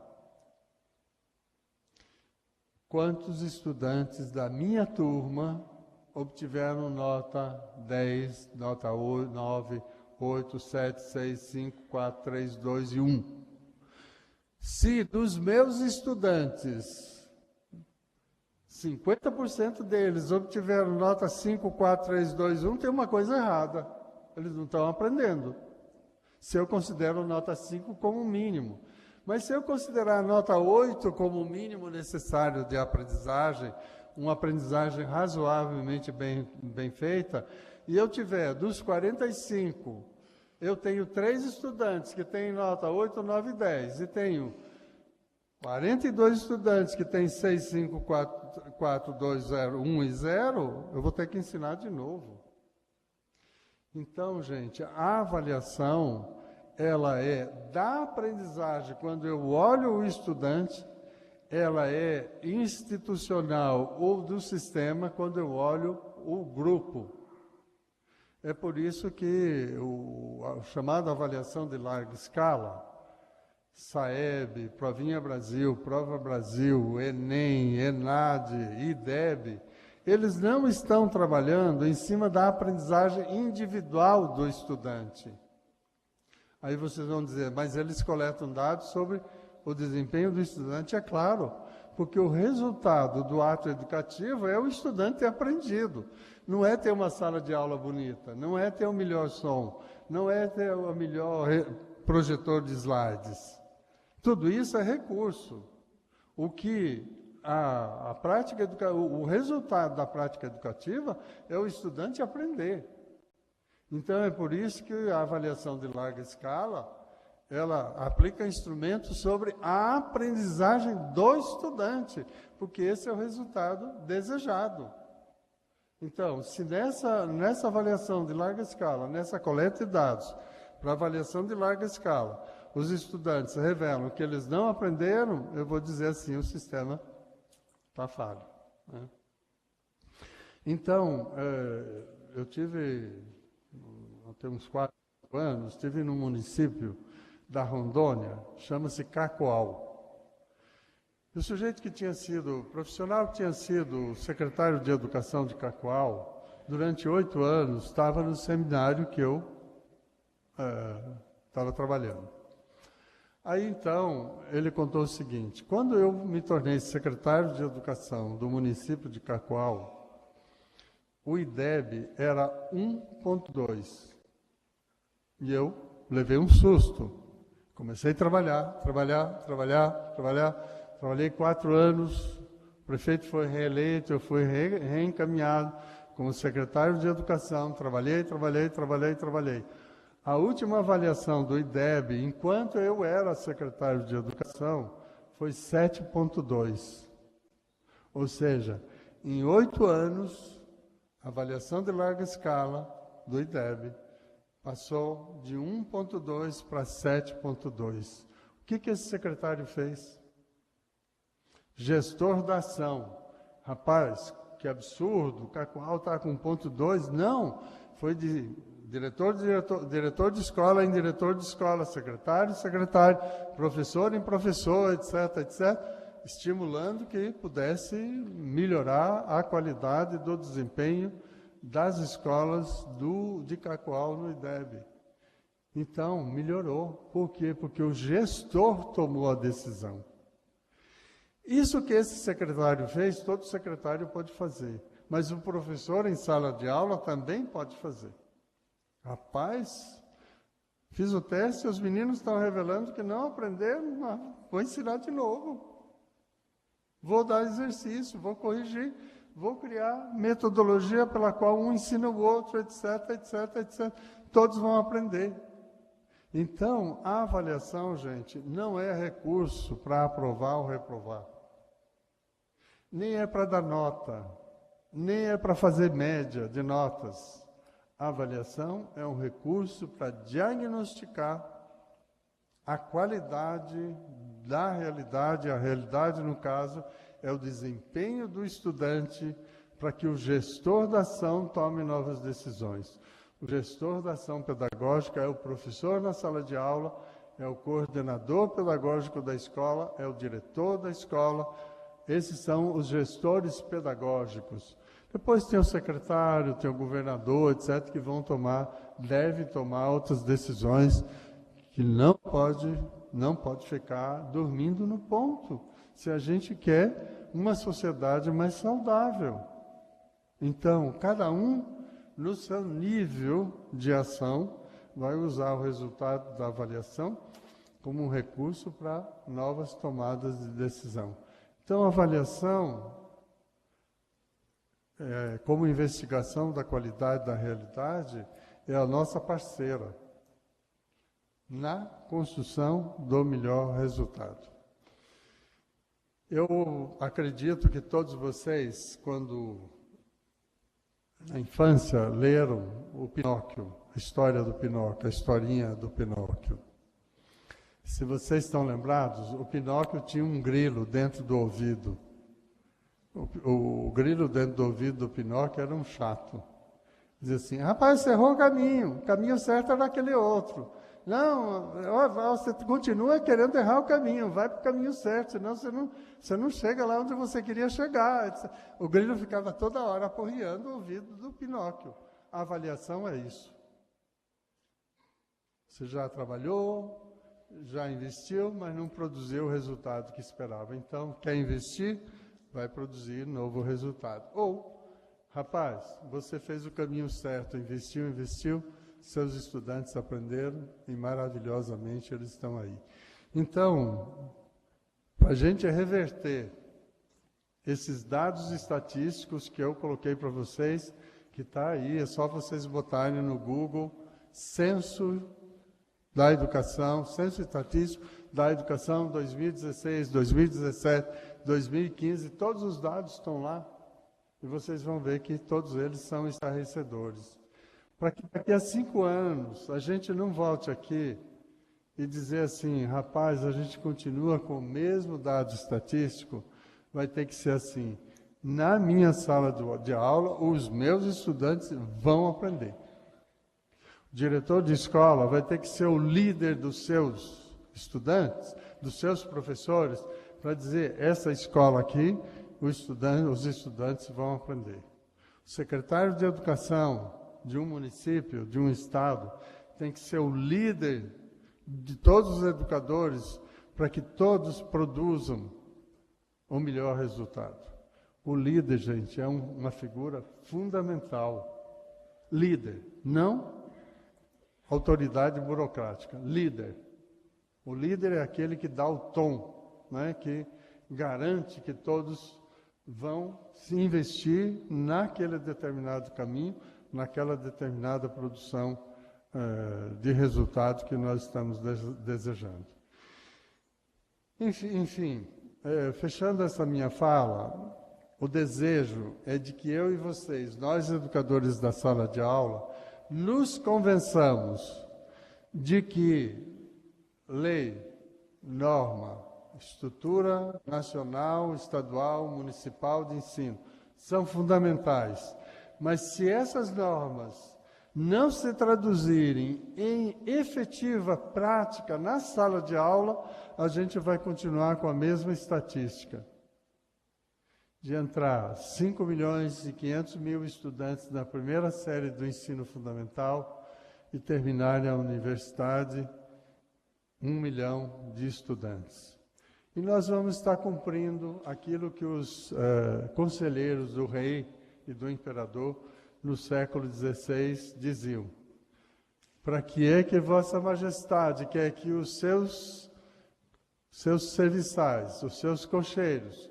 Quantos estudantes da minha turma obtiveram nota 10, nota 8, 9, 8, 7, 6, 5, 4, 3, 2 e 1? Se dos meus estudantes 50% deles obtiveram nota 5, 4, 3, 2, 1, tem uma coisa errada. Eles não estão aprendendo. Se eu considero nota 5 como mínimo. Mas se eu considerar a nota 8 como o mínimo necessário de aprendizagem, uma aprendizagem razoavelmente bem feita, e eu tiver dos 45, eu tenho 3 estudantes que têm nota 8, 9 e 10, e tenho 42 estudantes que têm 6, 5, 4, 2, 0, 1 e 0, eu vou ter que ensinar de novo. Então, gente, a avaliação, ela é da aprendizagem, quando eu olho o estudante, ela é institucional ou do sistema, quando eu olho o grupo. É por isso que a chamada avaliação de larga escala, SAEB, Provinha Brasil, Prova Brasil, Enem, ENAD, IDEB, eles não estão trabalhando em cima da aprendizagem individual do estudante. Aí vocês vão dizer, mas eles coletam dados sobre o desempenho do estudante, é claro, porque o resultado do ato educativo é o estudante ter aprendido. Não é ter uma sala de aula bonita, não é ter o melhor som, não é ter o melhor projetor de slides. Tudo isso é recurso. o resultado da prática educativa é o estudante aprender. Então, é por isso que a avaliação de larga escala, ela aplica instrumentos sobre a aprendizagem do estudante, porque esse é o resultado desejado. Então, se nessa avaliação de larga escala, nessa coleta de dados para avaliação de larga escala, os estudantes revelam que eles não aprenderam, eu vou dizer assim, o sistema está falho. Né? Então, eu tem uns 4 anos, estive num município da Rondônia, chama-se Cacoal. O sujeito que tinha sido profissional, que tinha sido secretário de Educação de Cacoal, durante 8 anos, estava no seminário que eu estava trabalhando. Aí, então, ele contou o seguinte, quando eu me tornei secretário de Educação do município de Cacoal, o IDEB era 1.2. E eu levei um susto. Comecei a trabalhar. Trabalhei 4 anos, o prefeito foi reeleito, eu fui reencaminhado como secretário de Educação, trabalhei. A última avaliação do IDEB, enquanto eu era secretário de Educação, foi 7.2. Ou seja, em 8 anos, a avaliação de larga escala do IDEB passou de 1.2 para 7.2. O que esse secretário fez? Gestor da ação. Rapaz, que absurdo, o Cacoal está com 1.2. Não, foi de diretor de escola em diretor de escola, secretário em secretário, professor em professor, etc., estimulando que pudesse melhorar a qualidade do desempenho das escolas de Cacoal no IDEB. Então, melhorou. Por quê? Porque o gestor tomou a decisão. Isso que esse secretário fez, todo secretário pode fazer. Mas o professor em sala de aula também pode fazer. Rapaz, fiz o teste e os meninos estão revelando que não aprenderam, vou ensinar de novo. Vou dar exercício, vou corrigir. Vou criar metodologia pela qual um ensina o outro, etc. Todos vão aprender. Então, a avaliação, gente, não é recurso para aprovar ou reprovar. Nem é para dar nota, nem é para fazer média de notas. A avaliação é um recurso para diagnosticar a qualidade da realidade, a realidade, no caso, é o desempenho do estudante para que o gestor da ação tome novas decisões. O gestor da ação pedagógica é o professor na sala de aula, é o coordenador pedagógico da escola, é o diretor da escola. Esses são os gestores pedagógicos. Depois tem o secretário, tem o governador, etc., que devem tomar outras decisões que não pode ficar dormindo no ponto, se a gente quer uma sociedade mais saudável. Então, cada um, no seu nível de ação, vai usar o resultado da avaliação como um recurso para novas tomadas de decisão. Então, a avaliação, como investigação da qualidade da realidade, é a nossa parceira na construção do melhor resultado. Eu acredito que todos vocês, quando na infância leram o Pinóquio, a história do Pinóquio, a historinha do Pinóquio. Se vocês estão lembrados, o Pinóquio tinha um grilo dentro do ouvido. O grilo dentro do ouvido do Pinóquio era um chato. Dizia assim, rapaz, você errou o caminho certo era aquele outro. Não, você continua querendo errar o caminho, vai para o caminho certo, senão você não chega lá onde você queria chegar. O grilo ficava toda hora aporreando o ouvido do Pinóquio. A avaliação é isso. Você já trabalhou, já investiu, mas não produziu o resultado que esperava. Então, quer investir, vai produzir novo resultado. Ou, rapaz, você fez o caminho certo, investiu, seus estudantes aprenderam e maravilhosamente eles estão aí. Então, para a gente reverter esses dados estatísticos que eu coloquei para vocês, que está aí, é só vocês botarem no Google, Censo da Educação, Censo Estatístico da Educação 2016, 2017, 2015, todos os dados estão lá, e vocês vão ver que todos eles são estarrecedores. Para que daqui a 5 anos a gente não volte aqui e dizer assim, rapaz, a gente continua com o mesmo dado estatístico, vai ter que ser assim. Na minha sala de aula, os meus estudantes vão aprender. O diretor de escola vai ter que ser o líder dos seus estudantes, dos seus professores, para dizer, essa escola aqui, os estudantes vão aprender. O secretário de educação de um município, de um estado, tem que ser o líder de todos os educadores, para que todos produzam o melhor resultado. O líder, gente, é uma figura fundamental. Líder, não autoridade burocrática. Líder. O líder é aquele que dá o tom, né, que garante que todos vão se investir naquele determinado caminho, naquela determinada produção de resultado que nós estamos desejando. Enfim, fechando essa minha fala, o desejo é de que eu e vocês, nós educadores da sala de aula, nos convençamos de que lei, norma, estrutura nacional, estadual, municipal de ensino são fundamentais. Mas se essas normas não se traduzirem em efetiva prática na sala de aula, a gente vai continuar com a mesma estatística. De entrar 5.500.000 estudantes na primeira série do ensino fundamental e terminarem a universidade 1 milhão de estudantes. E nós vamos estar cumprindo aquilo que os conselheiros do rei e do imperador no século XVI diziam. Para que é que Vossa Majestade quer que os seus serviçais, os seus cocheiros,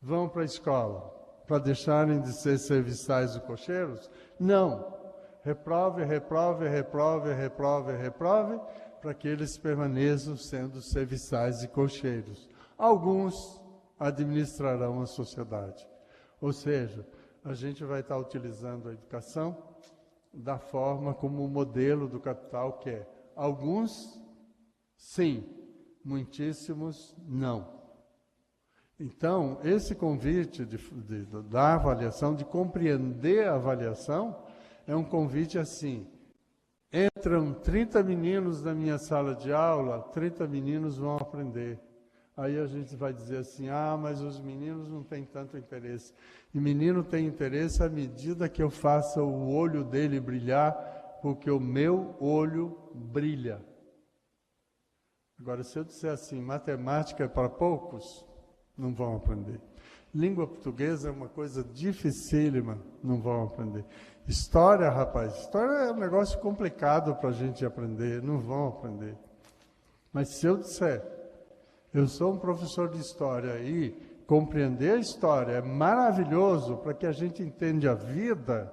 vão para a escola? Para deixarem de ser serviçais e cocheiros? Não. Reprove, reprove, reprove, reprove, reprove, para que eles permaneçam sendo serviçais e cocheiros. Alguns administrarão a sociedade. Ou seja, a gente vai estar utilizando a educação da forma como o modelo do capital quer. Alguns, sim. Muitíssimos, não. Então, esse convite da avaliação, de compreender a avaliação, é um convite assim. Entram 30 meninos na minha sala de aula, 30 meninos vão aprender. Aí a gente vai dizer assim, mas os meninos não têm tanto interesse. E menino tem interesse à medida que eu faça o olho dele brilhar, porque o meu olho brilha. Agora, se eu disser assim, matemática é para poucos, não vão aprender. Língua portuguesa é uma coisa dificílima, não vão aprender. História, rapaz, história é um negócio complicado para a gente aprender, não vão aprender. Mas se eu disser, eu sou um professor de história e compreender a história é maravilhoso para que a gente entenda a vida,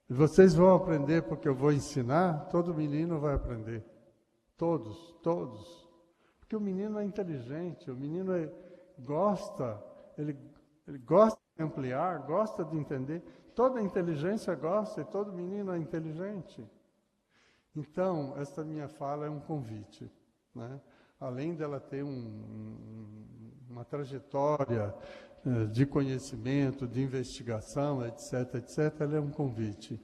e vocês vão aprender porque eu vou ensinar, todo menino vai aprender. Todos. Porque o menino é inteligente, o menino gosta de ampliar, gosta de entender. Toda inteligência gosta e todo menino é inteligente. Então, esta minha fala é um convite, né? Além dela ter uma trajetória de conhecimento, de investigação, etc., etc., ela é um convite.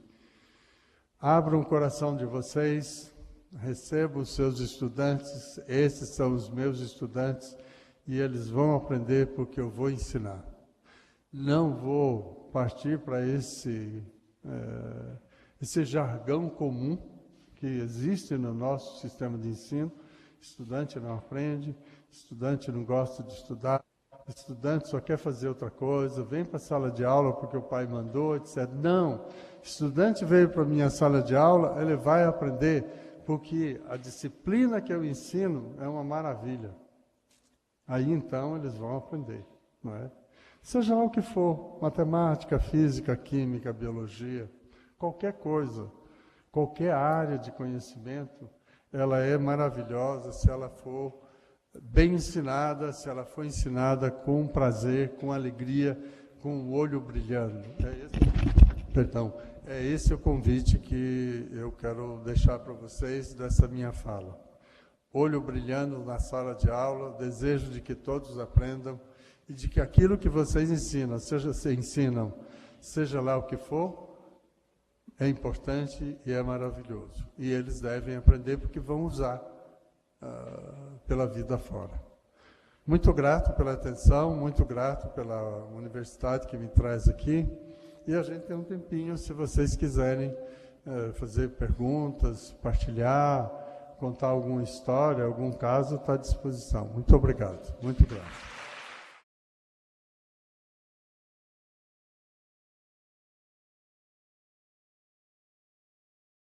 Abram o coração de vocês, recebam os seus estudantes, esses são os meus estudantes, e eles vão aprender porque eu vou ensinar. Não vou partir para esse jargão comum que existe no nosso sistema de ensino. Estudante não aprende, estudante não gosta de estudar, estudante só quer fazer outra coisa, vem para a sala de aula porque o pai mandou, etc. Não, estudante veio para a minha sala de aula, ele vai aprender, porque a disciplina que eu ensino é uma maravilha. Aí, então, eles vão aprender, não é? Seja lá o que for, matemática, física, química, biologia, qualquer coisa, qualquer área de conhecimento, ela é maravilhosa se ela for bem ensinada, se ela for ensinada com prazer, com alegria, com o olho brilhando. É esse o convite que eu quero deixar para vocês dessa minha fala. Olho brilhando na sala de aula, desejo de que todos aprendam e de que aquilo que vocês ensinam, seja lá o que for, é importante e é maravilhoso. E eles devem aprender porque vão usar pela vida fora. Muito grato pela atenção, muito grato pela universidade que me traz aqui. E a gente tem um tempinho, se vocês quiserem fazer perguntas, partilhar, contar alguma história, algum caso, está à disposição. Muito obrigado, muito grato.